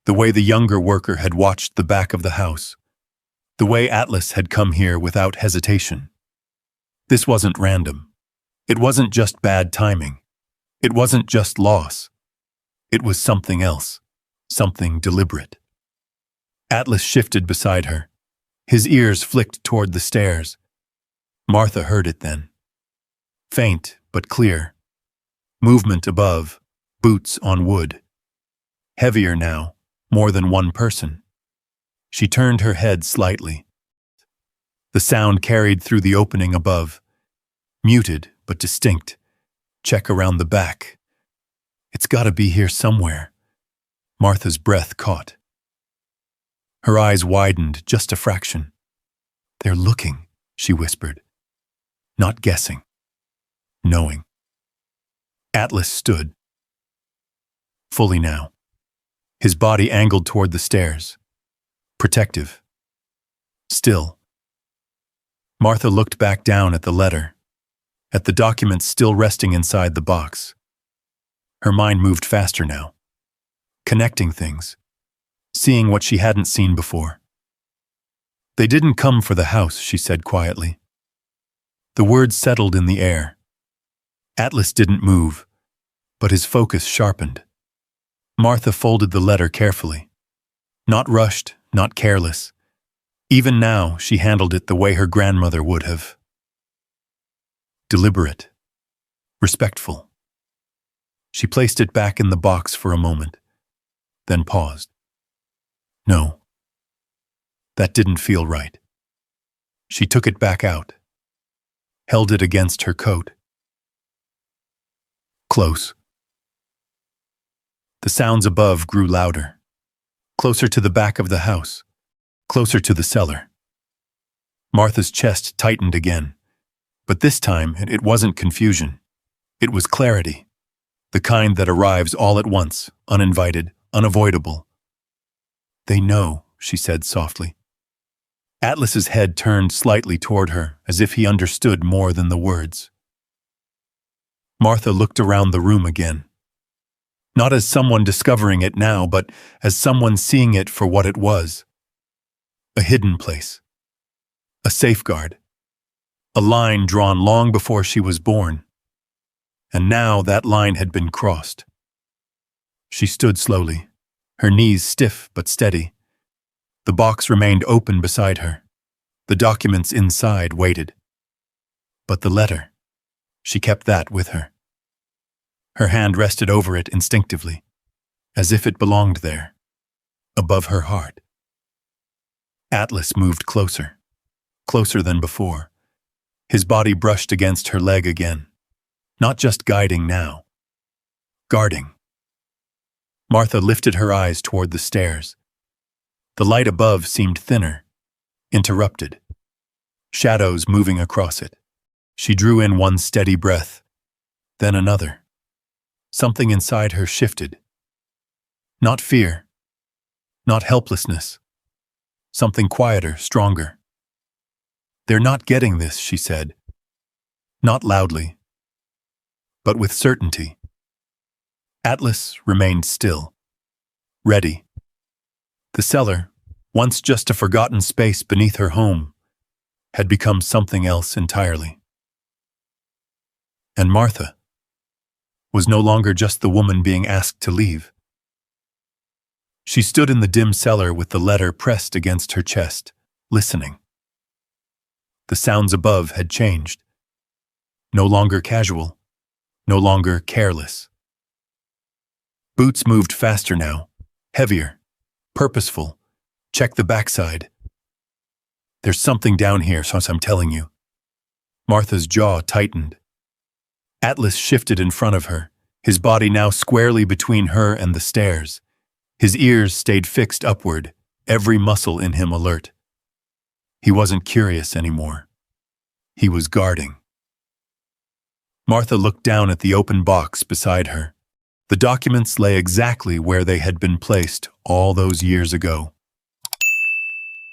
Speaker 1: The way the younger worker had watched the back of the house. The way Atlas had come here without hesitation. This wasn't random. It wasn't just bad timing. It wasn't just loss. It was something else. Something deliberate. Atlas shifted beside her. His ears flicked toward the stairs. Martha heard it then. Faint, but clear. Movement above, boots on wood. Heavier now, more than one person. She turned her head slightly. The sound carried through the opening above. Muted, but distinct. Check around the back. It's gotta be here somewhere. Martha's breath caught. Her eyes widened just a fraction. They're looking, she whispered. Not guessing. Knowing. Atlas stood. Fully now. His body angled toward the stairs. Protective. Still. Martha looked back down at the letter, at the documents still resting inside the box. Her mind moved faster now. Connecting things. Seeing what she hadn't seen before. They didn't come for the house, she said quietly. The words settled in the air. Atlas didn't move, but his focus sharpened. Martha folded the letter carefully. Not rushed, not careless. Even now, she handled it the way her grandmother would have. Deliberate. Respectful. She placed it back in the box for a moment, then paused. No. That didn't feel right. She took it back out. Held it against her coat. Close. The sounds above grew louder. Closer to the back of the house. Closer to the cellar. Martha's chest tightened again. But this time, it wasn't confusion. It was clarity. The kind that arrives all at once, uninvited, unavoidable. They know, she said softly. Atlas's head turned slightly toward her, as if he understood more than the words. Martha looked around the room again. Not as someone discovering it now, but as someone seeing it for what it was. A hidden place. A safeguard. A line drawn long before she was born. And now that line had been crossed. She stood slowly, her knees stiff but steady. The box remained open beside her. The documents inside waited. But the letter, she kept that with her. Her hand rested over it instinctively, as if it belonged there, above her heart. Atlas moved closer, closer than before. His body brushed against her leg again, not just guiding now, guarding. Martha lifted her eyes toward the stairs. The light above seemed thinner, interrupted, shadows moving across it. She drew in one steady breath, then another. Something inside her shifted. Not fear, not helplessness. Something quieter, stronger. They're not getting this, she said. Not loudly, but with certainty. Atlas remained still, ready. The cellar, once just a forgotten space beneath her home, had become something else entirely. And Martha was no longer just the woman being asked to leave. She stood in the dim cellar with the letter pressed against her chest, listening. The sounds above had changed. No longer casual, no longer careless. Boots moved faster now, heavier, purposeful. Check the backside. There's something down here, so I'm telling you. Martha's jaw tightened. Atlas shifted in front of her, his body now squarely between her and the stairs. His ears stayed fixed upward, every muscle in him alert. He wasn't curious anymore. He was guarding. Martha looked down at the open box beside her. The documents lay exactly where they had been placed all those years ago.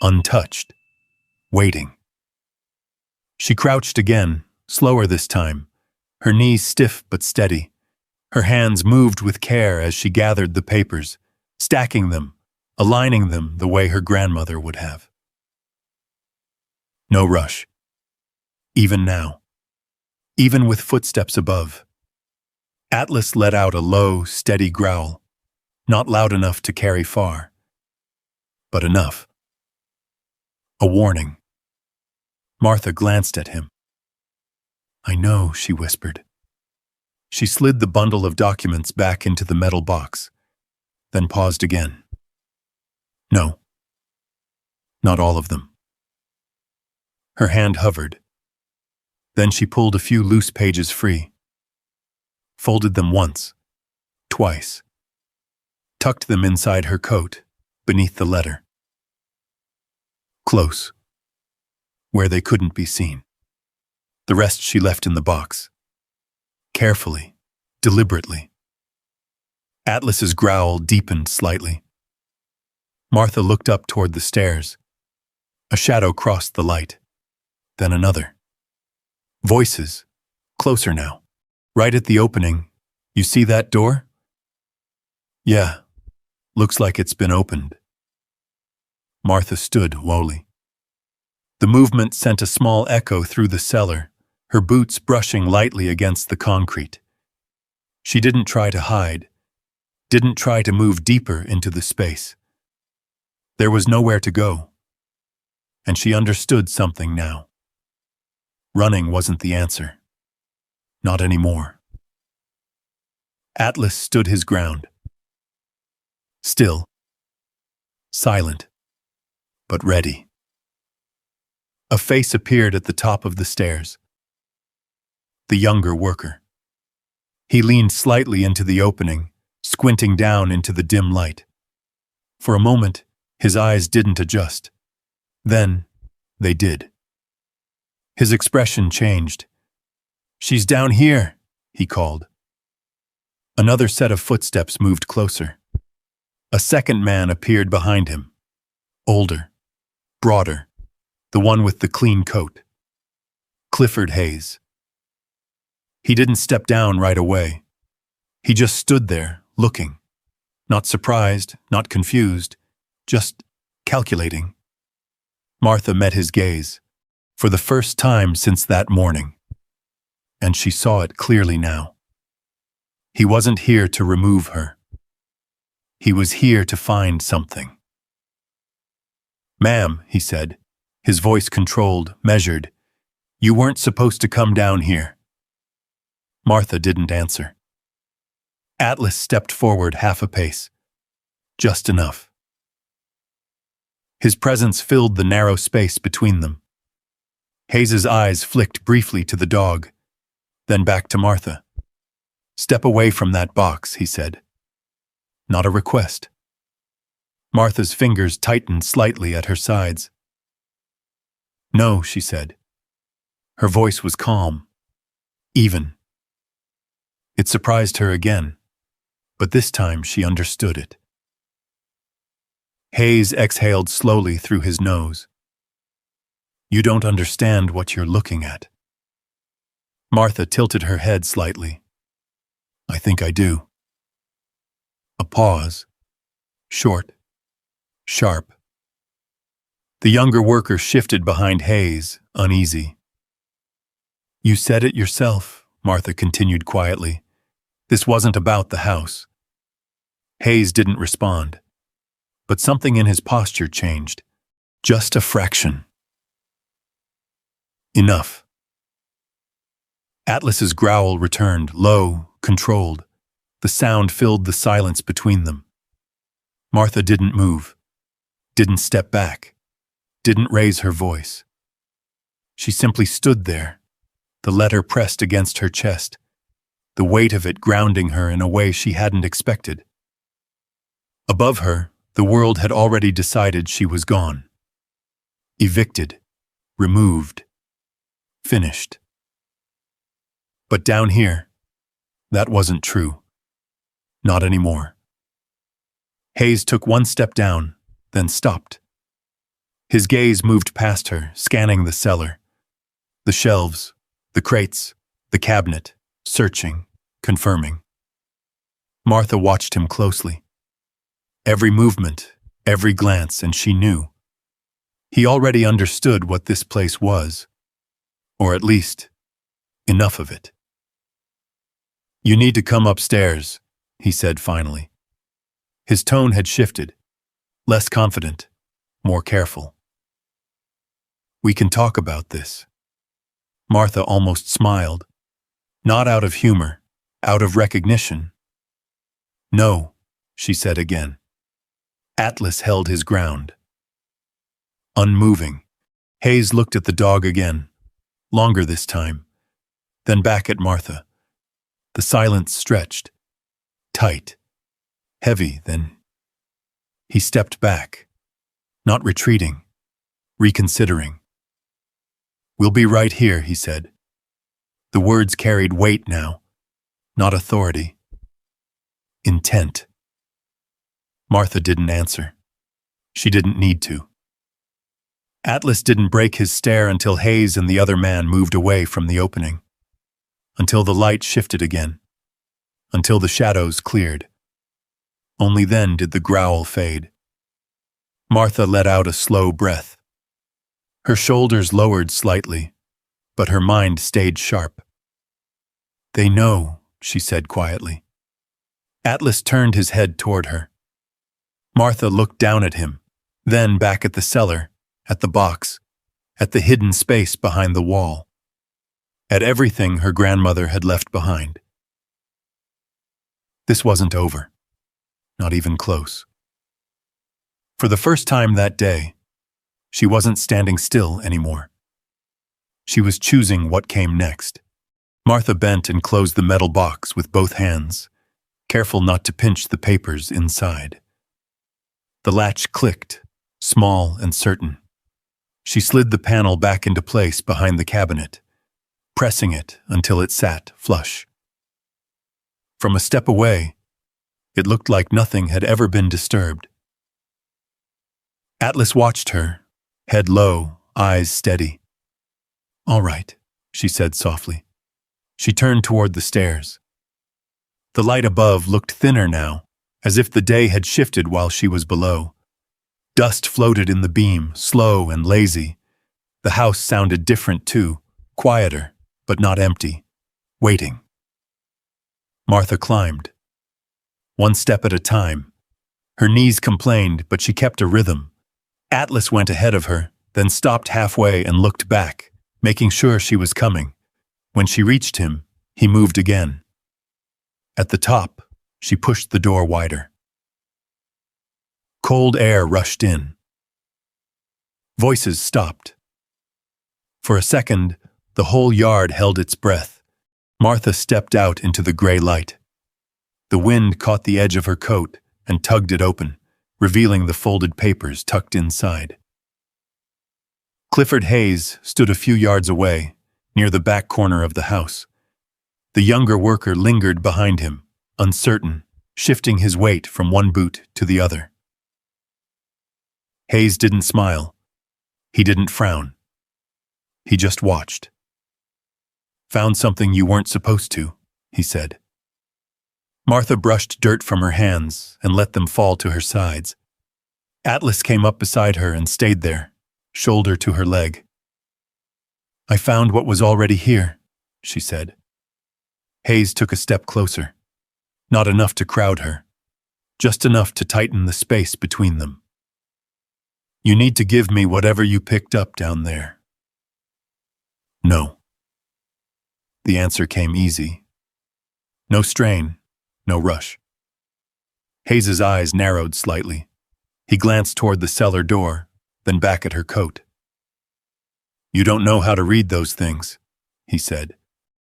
Speaker 1: Untouched. Waiting. She crouched again, slower this time, her knees stiff but steady. Her hands moved with care as she gathered the papers, stacking them, aligning them the way her grandmother would have. No rush. Even now. Even with footsteps above. Atlas let out a low, steady growl, not loud enough to carry far, but enough. A warning. Martha glanced at him. "I know," she whispered. She slid the bundle of documents back into the metal box, then paused again. "No. Not all of them." Her hand hovered. Then she pulled a few loose pages free, folded them once, twice, tucked them inside her coat, beneath the letter. Close, where they couldn't be seen. The rest she left in the box. Carefully, deliberately. Atlas's growl deepened slightly. Martha looked up toward the stairs. A shadow crossed the light, then another. Voices, closer now. "Right at the opening. You see that door?" "Yeah, looks like it's been opened." Martha stood wholly. The movement sent a small echo through the cellar, her boots brushing lightly against the concrete. She didn't try to hide, didn't try to move deeper into the space. There was nowhere to go, and she understood something now. Running wasn't the answer. Not anymore. Atlas stood his ground. Still. Silent. But ready. A face appeared at the top of the stairs. The younger worker. He leaned slightly into the opening, squinting down into the dim light. For a moment, his eyes didn't adjust. Then, they did. His expression changed. "She's down here," he called. Another set of footsteps moved closer. A second man appeared behind him. Older, broader, the one with the clean coat. Clifford Hayes. He didn't step down right away. He just stood there, looking. Not surprised, not confused, just calculating. Martha met his gaze, for the first time since that morning. And she saw it clearly now. He wasn't here to remove her. He was here to find something. "Ma'am," he said, his voice controlled, measured, "you weren't supposed to come down here." Martha didn't answer. Atlas stepped forward half a pace. Just enough. His presence filled the narrow space between them. Hayes's eyes flicked briefly to the dog, then back to Martha. "Step away from that box," he said. Not a request. Martha's fingers tightened slightly at her sides. "No," she said. Her voice was calm, even. It surprised her again, but this time she understood it. Hayes exhaled slowly through his nose. "You don't understand what you're looking at." Martha tilted her head slightly. "I think I do." A pause. Short. Sharp. The younger worker shifted behind Hayes, uneasy. "You said it yourself," Martha continued quietly. "This wasn't about the house." Hayes didn't respond, but something in his posture changed. Just a fraction. Enough. Atlas's growl returned, low, controlled. The sound filled the silence between them. Martha didn't move, didn't step back, didn't raise her voice. She simply stood there, the letter pressed against her chest, the weight of it grounding her in a way she hadn't expected. Above her, the world had already decided she was gone. Evicted, removed, finished. But down here, that wasn't true. Not anymore. Hayes took one step down, then stopped. His gaze moved past her, scanning the cellar. The shelves, the crates, the cabinet, searching, confirming. Martha watched him closely. Every movement, every glance, and she knew. He already understood what this place was, or at least, enough of it. "You need to come upstairs," he said finally. His tone had shifted, less confident, more careful. "We can talk about this." Martha almost smiled, not out of humor, out of recognition. "No," she said again. Atlas held his ground. Unmoving, Hayes looked at the dog again, longer this time, then back at Martha. The silence stretched, tight, heavy, then he stepped back, not retreating, reconsidering. "We'll be right here," he said. The words carried weight now, not authority. Intent. Martha didn't answer. She didn't need to. Atlas didn't break his stare until Hayes and the other man moved away from the opening. Until the light shifted again. Until the shadows cleared. Only then did the growl fade. Martha let out a slow breath. Her shoulders lowered slightly, but her mind stayed sharp. "They know," she said quietly. Atlas turned his head toward her. Martha looked down at him, then back at the cellar, at the box, at the hidden space behind the wall, at everything her grandmother had left behind. This wasn't over, not even close. For the first time that day, she wasn't standing still anymore. She was choosing what came next. Martha bent and closed the metal box with both hands, careful not to pinch the papers inside. The latch clicked, small and certain. She slid the panel back into place behind the cabinet, pressing it until it sat flush. From a step away, it looked like nothing had ever been disturbed. Atlas watched her, head low, eyes steady. "All right," she said softly. She turned toward the stairs. The light above looked thinner now, as if the day had shifted while she was below. Dust floated in the beam, slow and lazy. The house sounded different too, quieter, but not empty, waiting. Martha climbed. One step at a time. Her knees complained, but she kept a rhythm. Atlas went ahead of her, then stopped halfway and looked back, making sure she was coming. When she reached him, he moved again. At the top, she pushed the door wider. Cold air rushed in. Voices stopped. For a second, the whole yard held its breath. Martha stepped out into the gray light. The wind caught the edge of her coat and tugged it open, revealing the folded papers tucked inside. Clifford Hayes stood a few yards away, near the back corner of the house. The younger worker lingered behind him, uncertain, shifting his weight from one boot to the other. Hayes didn't smile. He didn't frown. He just watched. "Found something you weren't supposed to," he said. Martha brushed dirt from her hands and let them fall to her sides. Atlas came up beside her and stayed there, shoulder to her leg. "I found what was already here," she said. Hayes took a step closer. Not enough to crowd her, just enough to tighten the space between them. "You need to give me whatever you picked up down there." "No." The answer came easy. No strain, no rush. Hayes's eyes narrowed slightly. He glanced toward the cellar door, then back at her coat. "You don't know how to read those things," he said.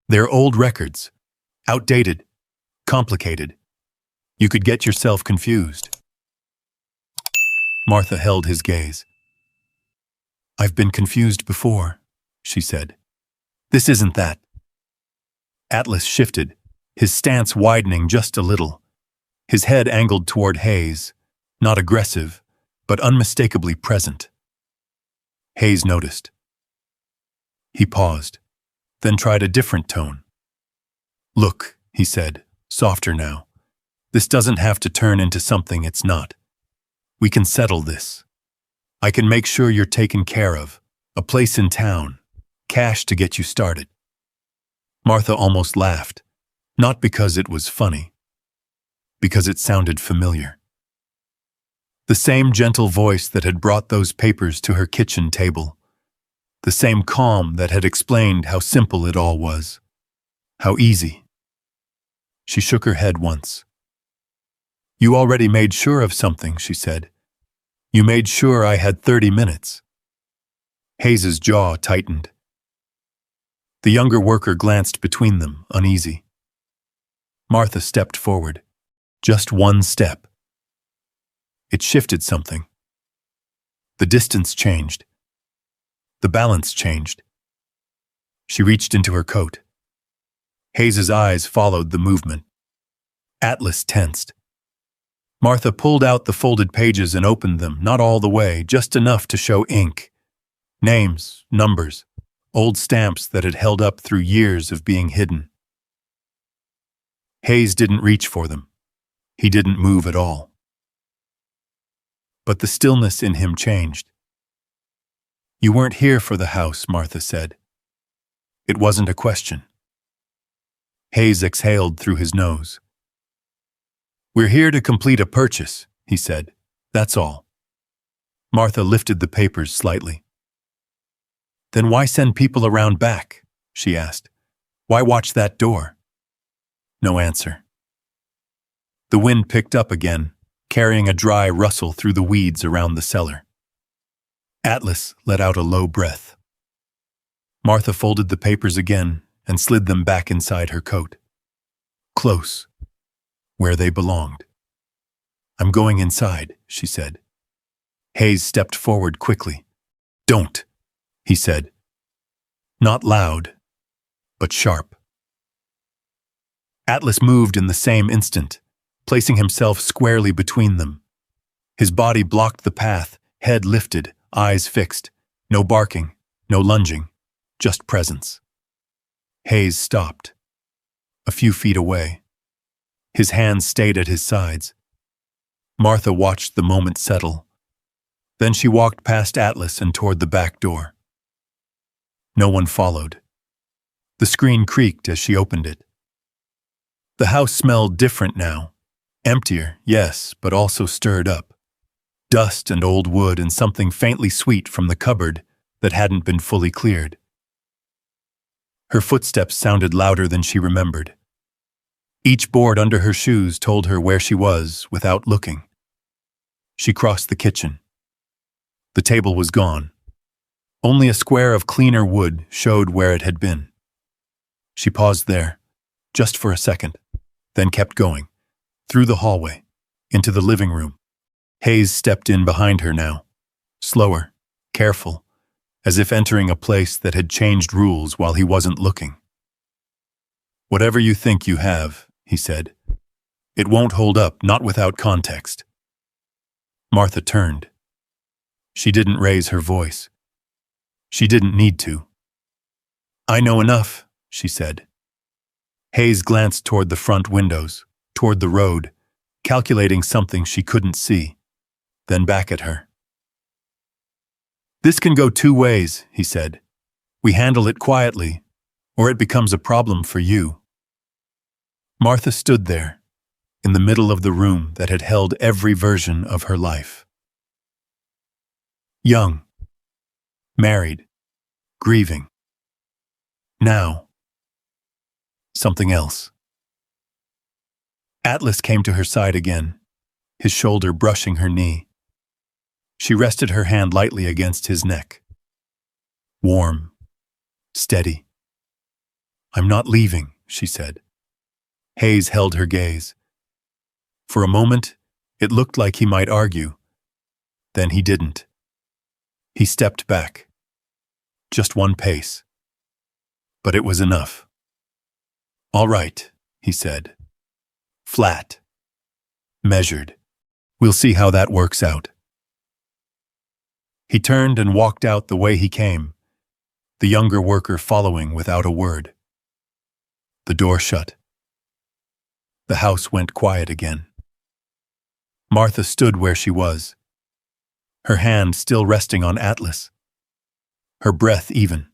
Speaker 1: "They're old records, outdated, complicated. You could get yourself confused." Martha held his gaze. "I've been confused before," she said. "This isn't that." Atlas shifted, his stance widening just a little. his head angled toward Hayes, not aggressive, but unmistakably present. Hayes noticed. He paused, then tried a different tone. "Look," he said, softer now. "This doesn't have to turn into something it's not. We can settle this. I can make sure you're taken care of, a place in town, cash to get you started." Martha almost laughed, not because it was funny, because it sounded familiar. The same gentle voice that had brought those papers to her kitchen table. The same calm that had explained how simple it all was. How easy. She shook her head once. "You already made sure of something," she said. "You made sure I had 30 minutes. Hayes's jaw tightened. The younger worker glanced between them, uneasy. Martha stepped forward. Just one step. It shifted something. The distance changed. The balance changed. She reached into her coat. Hayes's eyes followed the movement. Atlas tensed. Martha pulled out the folded pages and opened them, not all the way, just enough to show ink. Names, numbers, old stamps that had held up through years of being hidden. Hayes didn't reach for them. He didn't move at all. But the stillness in him changed. "You weren't here for the house," Martha said. It wasn't a question. Hayes exhaled through his nose. "We're here to complete a purchase," he said. "That's all." Martha lifted the papers slightly. "Then why send people around back?" she asked. "Why watch that door?" No answer. The wind picked up again, carrying a dry rustle through the weeds around the cellar. Atlas let out a low breath. Martha folded the papers again and slid them back inside her coat. Close, where they belonged. "I'm going inside," she said. Hayes stepped forward quickly. "Don't," he said. Not loud, but sharp. Atlas moved in the same instant, placing himself squarely between them. His body blocked the path, head lifted, eyes fixed. No barking, no lunging, just presence. Hayes stopped. A few feet away. His hands stayed at his sides. Martha watched the moment settle. Then she walked past Atlas and toward the back door. No one followed. The screen creaked as she opened it. The house smelled different now. Emptier, yes, but also stirred up. Dust and old wood and something faintly sweet from the cupboard that hadn't been fully cleared. Her footsteps sounded louder than she remembered. Each board under her shoes told her where she was without looking. She crossed the kitchen. The table was gone. Only a square of cleaner wood showed where it had been. She paused there, just for a second, then kept going, through the hallway, into the living room. Hayes stepped in behind her now, slower, careful, as if entering a place that had changed rules while he wasn't looking. "Whatever you think you have," he said, "it won't hold up, not without context." Martha turned. She didn't raise her voice. She didn't need to. "I know enough," she said. Hayes glanced toward the front windows, toward the road, calculating something she couldn't see, then back at her. "This can go two ways," he said. "We handle it quietly, or it becomes a problem for you." Martha stood there, in the middle of the room that had held every version of her life. Young. Married. Grieving. Now. Something else. Atlas came to her side again, his shoulder brushing her knee. She rested her hand lightly against his neck. Warm. Steady. "I'm not leaving," she said. Hayes held her gaze. For a moment, it looked like he might argue. Then he didn't. He stepped back. Just one pace. But it was enough. "All right," he said. Flat. Measured. We'll see how that works out. He turned and walked out the way he came, the younger worker following without a word. The door shut. The house went quiet again. Martha stood where she was, her hand still resting on Atlas, her breath even.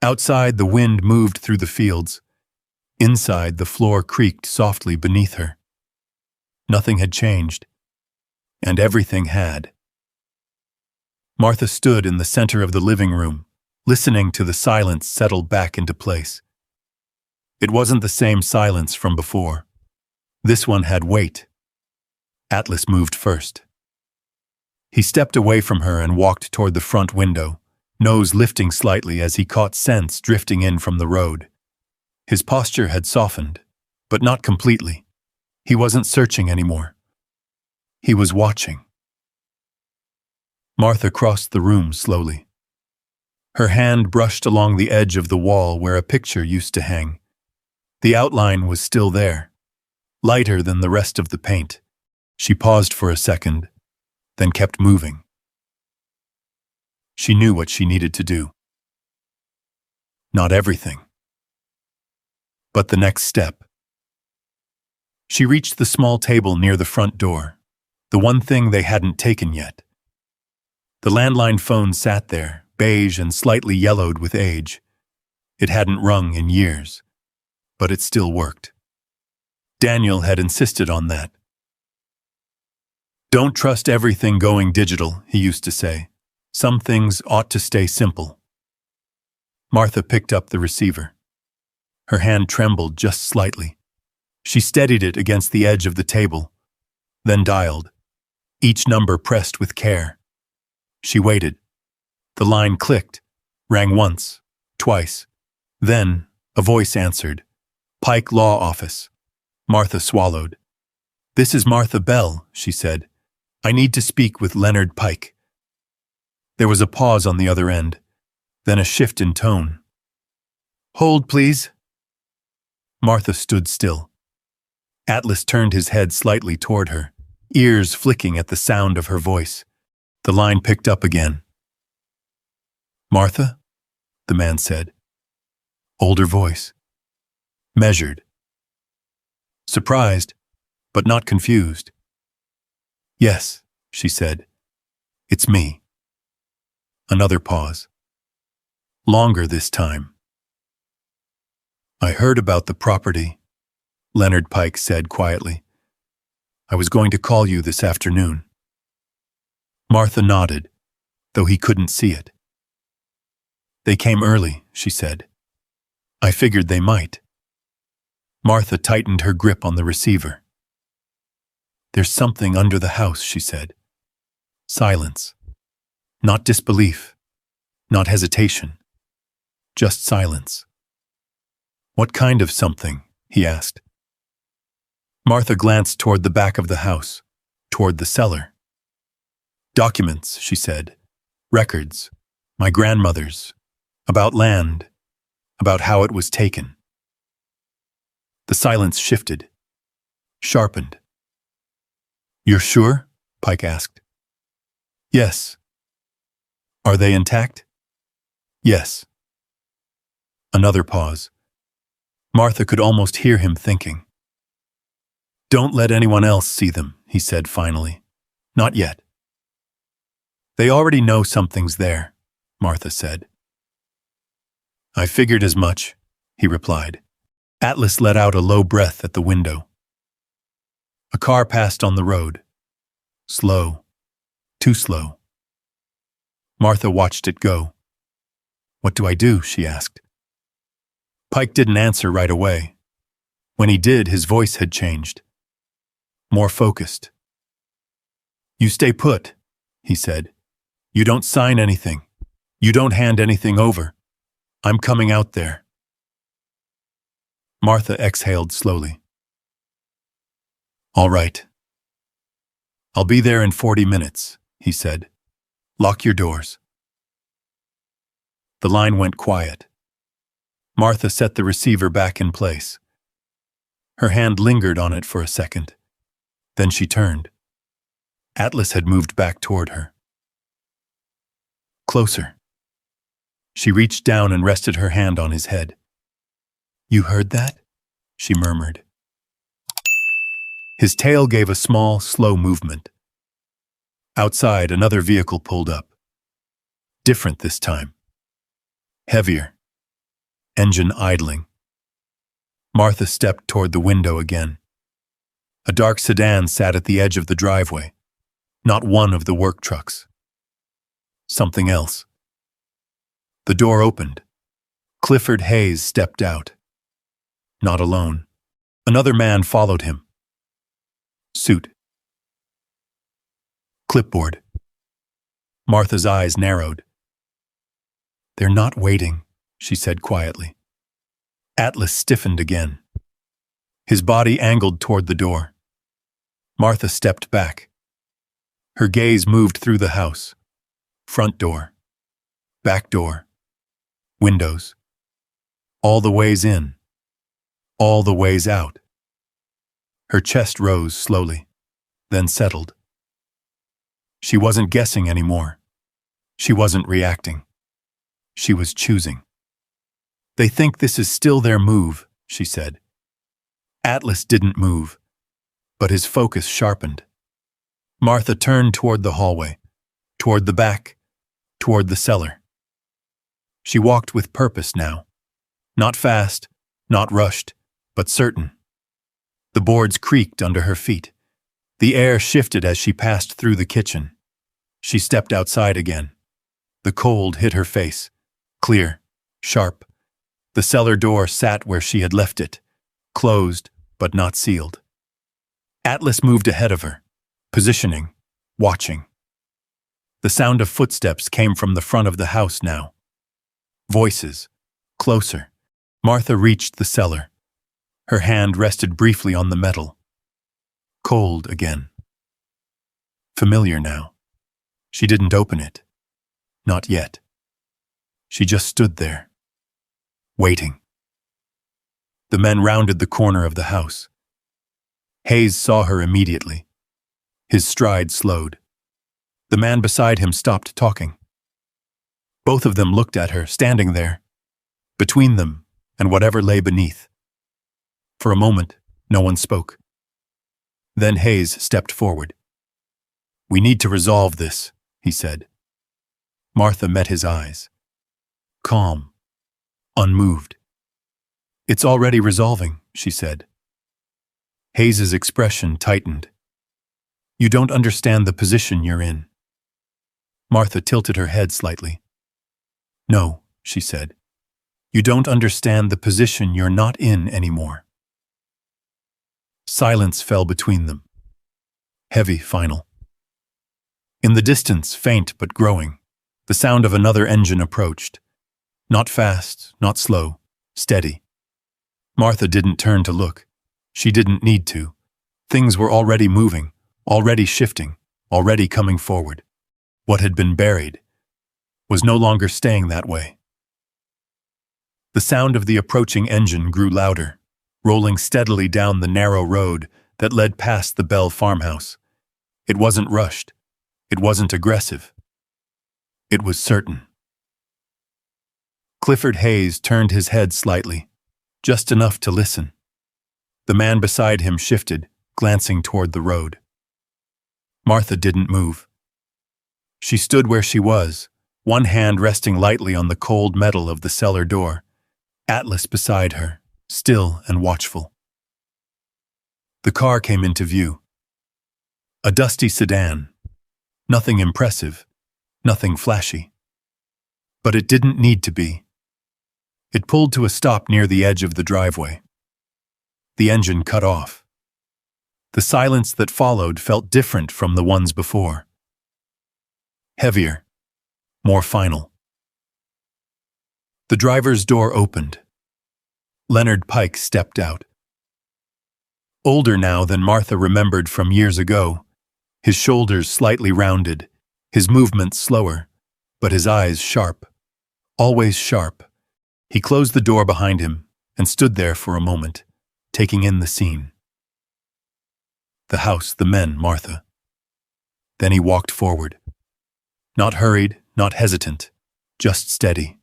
Speaker 1: Outside, the wind moved through the fields. Inside, the floor creaked softly beneath her. Nothing had changed, and everything had. Martha stood in the center of the living room, listening to the silence settle back into place. It wasn't the same silence from before. This one had weight. Atlas moved first. He stepped away from her and walked toward the front window, nose lifting slightly as he caught scents drifting in from the road. His posture had softened, but not completely. He wasn't searching anymore. He was watching. Martha crossed the room slowly. Her hand brushed along the edge of the wall where a picture used to hang. The outline was still there, lighter than the rest of the paint. She paused for a second, then kept moving. She knew what she needed to do. Not everything, but the next step. She reached the small table near the front door, the one thing they hadn't taken yet. The landline phone sat there, beige and slightly yellowed with age. It hadn't rung in years, but it still worked. Daniel had insisted on that. "Don't trust everything going digital," he used to say. "Some things ought to stay simple." Martha picked up the receiver. Her hand trembled just slightly. She steadied it against the edge of the table, then dialed, each number pressed with care. She waited. The line clicked, rang once, twice. Then, a voice answered. "Pike Law Office." Martha swallowed. "This is Martha Bell," she said. "I need to speak with Leonard Pike." There was a pause on the other end, then a shift in tone. "Hold, please." Martha stood still. Atlas turned his head slightly toward her, ears flicking at the sound of her voice. The line picked up again. "Martha?" the man said. Older voice. Measured. Surprised, but not confused. "Yes," she said. "It's me." Another pause. Longer this time. "I heard about the property," Leonard Pike said quietly. "I was going to call you this afternoon." Martha nodded, though he couldn't see it. "They came early," she said. "I figured they might." Martha tightened her grip on the receiver. "There's something under the house," she said. Silence. Not disbelief. Not hesitation. Just silence. "What kind of something?" he asked. Martha glanced toward the back of the house, toward the cellar. "Documents," she said. "Records. My grandmother's. About land. About how it was taken." The silence shifted. Sharpened. "You're sure?" Pike asked. "Yes." "Are they intact?" "Yes." Another pause. Martha could almost hear him thinking. "Don't let anyone else see them," he said finally. "Not yet." "They already know something's there," Martha said. "I figured as much," he replied. Atlas let out a low breath at the window. A car passed on the road. Slow. Too slow. Martha watched it go. "What do I do?" she asked. Pike didn't answer right away. When he did, his voice had changed. More focused. "You stay put," he said. "You don't sign anything. You don't hand anything over. I'm coming out there." Martha exhaled slowly. "All right." "I'll be there in 40 minutes, he said. "Lock your doors." The line went quiet. Martha set the receiver back in place. Her hand lingered on it for a second. Then she turned. Atlas had moved back toward her. Closer. She reached down and rested her hand on his head. "You heard that?" she murmured. His tail gave a small, slow movement. Outside, another vehicle pulled up. Different this time. Heavier. Engine idling. Martha stepped toward the window again. A dark sedan sat at the edge of the driveway, not one of the work trucks. Something else. The door opened. Clifford Hayes stepped out. Not alone. Another man followed him. Suit. Clipboard. Martha's eyes narrowed. "They're not waiting," she said quietly. Atlas stiffened again. His body angled toward the door. Martha stepped back. Her gaze moved through the house. Front door. Back door. Windows. All the ways in. All the ways out. Her chest rose slowly, then settled. She wasn't guessing anymore. She wasn't reacting. She was choosing. "They think this is still their move," she said. Atlas didn't move, but his focus sharpened. Martha turned toward the hallway, toward the back, toward the cellar. She walked with purpose now. Not fast, not rushed, but certain. The boards creaked under her feet. The air shifted as she passed through the kitchen. She stepped outside again. The cold hit her face, clear, sharp. The cellar door sat where she had left it, closed but not sealed. Atlas moved ahead of her, positioning, watching. The sound of footsteps came from the front of the house now. Voices, closer. Martha reached the cellar. Her hand rested briefly on the metal. Cold again. Familiar now. She didn't open it. Not yet. She just stood there, waiting. The men rounded the corner of the house. Hayes saw her immediately. His stride slowed. The man beside him stopped talking. Both of them looked at her, standing there, between them and whatever lay beneath. For a moment, no one spoke. Then Hayes stepped forward. "We need to resolve this," he said. Martha met his eyes. Calm, unmoved. "It's already resolving," she said. Hayes's expression tightened. "You don't understand the position you're in." Martha tilted her head slightly. "No," she said. "You don't understand the position you're not in anymore." Silence fell between them. Heavy, final. In the distance, faint but growing, the sound of another engine approached. Not fast, not slow, steady. Martha didn't turn to look. She didn't need to. Things were already moving, already shifting, already coming forward. What had been buried was no longer staying that way. The sound of the approaching engine grew louder, rolling steadily down the narrow road that led past the Bell farmhouse. It wasn't rushed. It wasn't aggressive. It was certain. Clifford Hayes turned his head slightly, just enough to listen. The man beside him shifted, glancing toward the road. Martha didn't move. She stood where she was, one hand resting lightly on the cold metal of the cellar door, Atlas beside her, still and watchful. The car came into view. A dusty sedan. Nothing impressive, nothing flashy. But it didn't need to be. It pulled to a stop near the edge of the driveway. The engine cut off. The silence that followed felt different from the ones before. Heavier, more final. The driver's door opened. Leonard Pike stepped out. Older now than Martha remembered from years ago, his shoulders slightly rounded, his movements slower, but his eyes sharp, always sharp. He closed the door behind him and stood there for a moment, taking in the scene. The house, the men, Martha. Then he walked forward. Not hurried, not hesitant, just steady.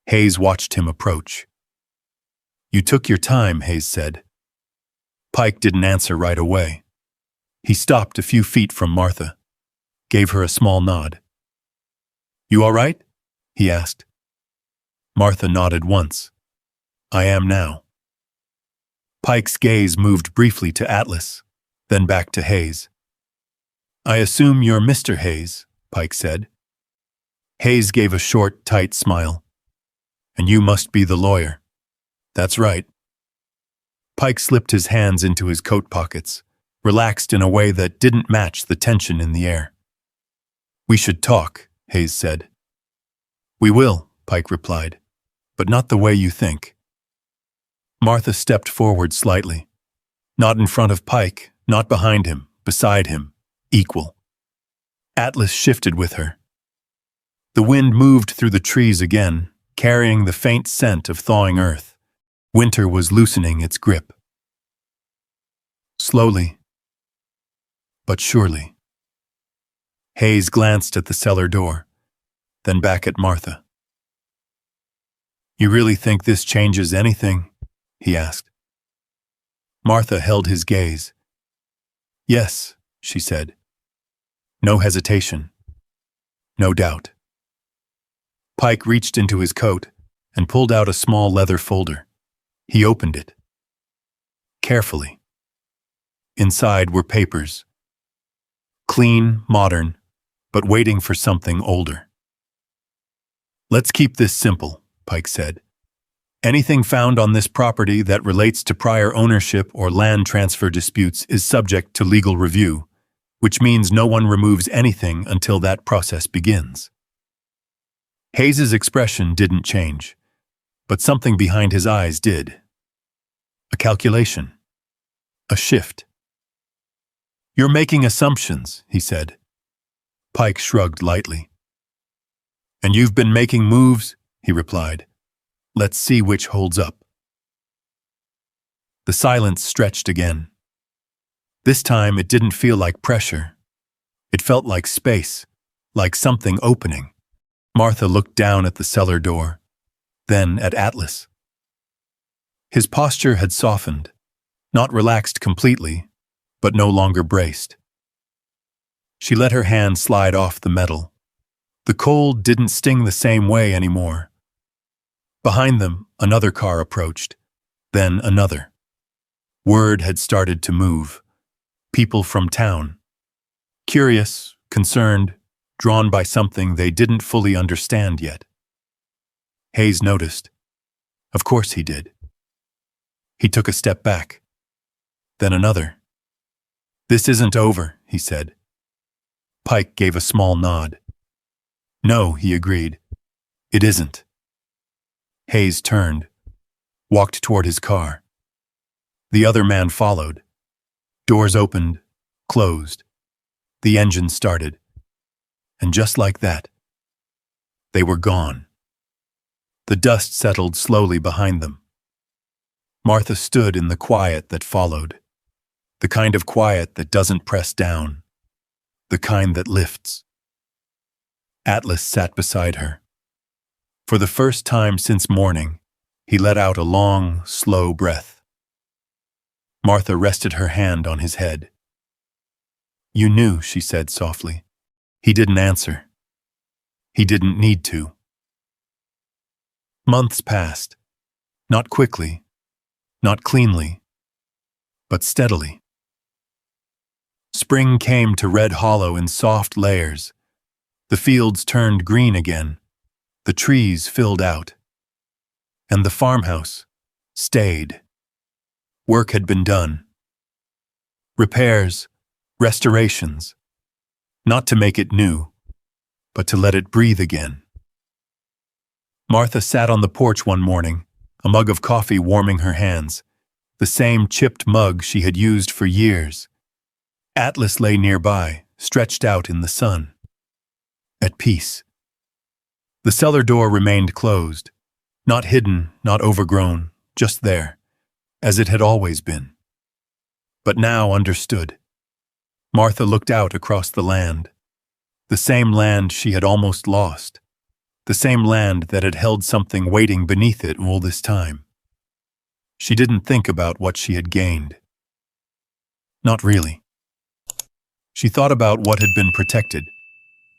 Speaker 1: Hayes watched him approach. "You took your time," Hayes said. Pike didn't answer right away. He stopped a few feet from Martha, gave her a small nod. "You all right?" he asked. Martha nodded once. "I am now." Pike's gaze moved briefly to Atlas, then back to Hayes. "I assume you're Mr. Hayes," Pike said. Hayes gave a short, tight smile. "And you must be the lawyer." "That's right." Pike slipped his hands into his coat pockets, relaxed in a way that didn't match the tension in the air. "We should talk," Hayes said. "We will," Pike replied, "but not the way you think." Martha stepped forward slightly. Not in front of Pike, not behind him, beside him, equal. Atlas shifted with her. The wind moved through the trees again, carrying the faint scent of thawing earth. Winter was loosening its grip. Slowly, but surely. Hayes glanced at the cellar door, then back at Martha. "You really think this changes anything?" he asked. Martha held his gaze. "Yes," she said. No hesitation. No doubt. Pike reached into his coat and pulled out a small leather folder. He opened it. Carefully. Inside were papers. Clean, modern, but waiting for something older. "Let's keep this simple," Pike said. "Anything found on this property that relates to prior ownership or land transfer disputes is subject to legal review, which means no one removes anything until that process begins." Hayes's expression didn't change, but something behind his eyes did. A calculation. A shift. "You're making assumptions," he said. Pike shrugged lightly. "And you've been making moves," he replied. "Let's see which holds up." The silence stretched again. This time it didn't feel like pressure. It felt like space, like something opening. Martha looked down at the cellar door, then at Atlas. His posture had softened, not relaxed completely, but no longer braced. She let her hand slide off the metal. The cold didn't sting the same way anymore. Behind them, another car approached, then another. Word had started to move. People from town. Curious, concerned, drawn by something they didn't fully understand yet. Hayes noticed. Of course he did. He took a step back. Then another. "This isn't over," he said. Pike gave a small nod. "No," he agreed. "It isn't." Hayes turned, walked toward his car. The other man followed. Doors opened, closed. The engine started. And just like that, they were gone. The dust settled slowly behind them. Martha stood in the quiet that followed, the kind of quiet that doesn't press down, the kind that lifts. Atlas sat beside her. For the first time since morning, he let out a long, slow breath. Martha rested her hand on his head. "You knew," she said softly. He didn't answer. He didn't need to. Months passed. Not quickly, not cleanly, but steadily. Spring came to Red Hollow in soft layers. The fields turned green again. The trees filled out. And the farmhouse stayed. Work had been done. Repairs, restorations. Not to make it new, but to let it breathe again. Martha sat on the porch one morning, a mug of coffee warming her hands, the same chipped mug she had used for years. Atlas lay nearby, stretched out in the sun. At peace. The cellar door remained closed, not hidden, not overgrown, just there, as it had always been. but now understood. Martha looked out across the land, the same land she had almost lost, the same land that had held something waiting beneath it all this time. She didn't think about what she had gained. Not really. She thought about what had been protected,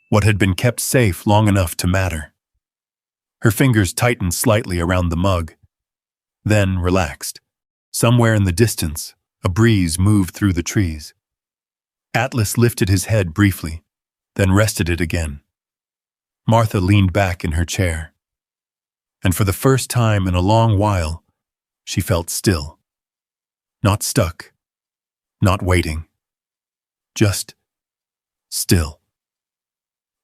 Speaker 1: what had been kept safe long enough to matter. Her fingers tightened slightly around the mug, then relaxed. Somewhere in the distance, a breeze moved through the trees. Atlas lifted his head briefly, then rested it again. Martha leaned back in her chair. And for the first time in a long while, she felt still. Not stuck, not waiting. Just still.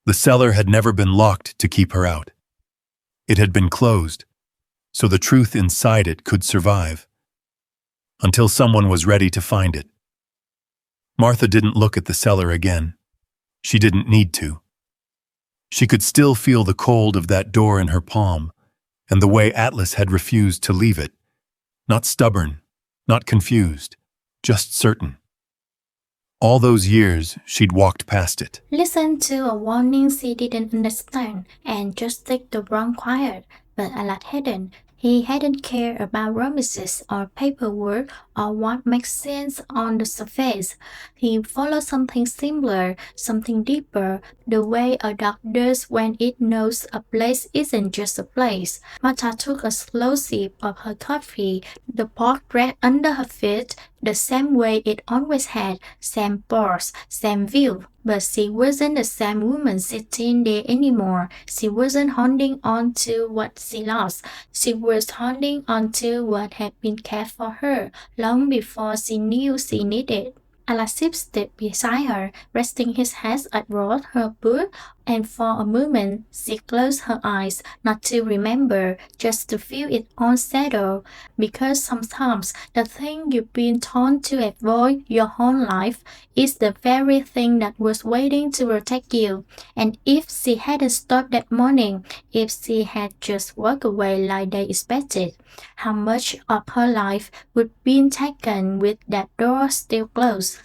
Speaker 1: The cellar had never been locked to keep her out. It had been closed, so the truth inside it could survive. Until someone was ready to find it. Martha didn't look at the cellar again. She didn't need to. She could still feel the cold of that door in her palm, and the way Atlas had refused to leave it. Not stubborn, not confused, just certain. All those years, she'd walked past it.
Speaker 2: Listened to a warning she didn't understand and just take the wrong quiet, but Alad hadn't. He hadn't cared about promises or paperwork or what makes sense on the surface. He followed something simpler, something deeper, the way a dog does when it knows a place isn't just a place. Martha took a slow sip of her coffee, the pot dragged under her feet, the same way it always had, same pause, same view. But she wasn't the same woman sitting there anymore. She wasn't holding on to what she lost. She was holding on to what had been kept for her long before she knew she needed. Alasip stepped beside her, resting his head across her boot, and for a moment she closed her eyes, not to remember, just to feel it all settle. Because sometimes the thing you've been taught to avoid your whole life is the very thing that was waiting to protect you. And if she hadn't stopped that morning, if she had just walked away like they expected, how much of her life would be taken with that door still closed?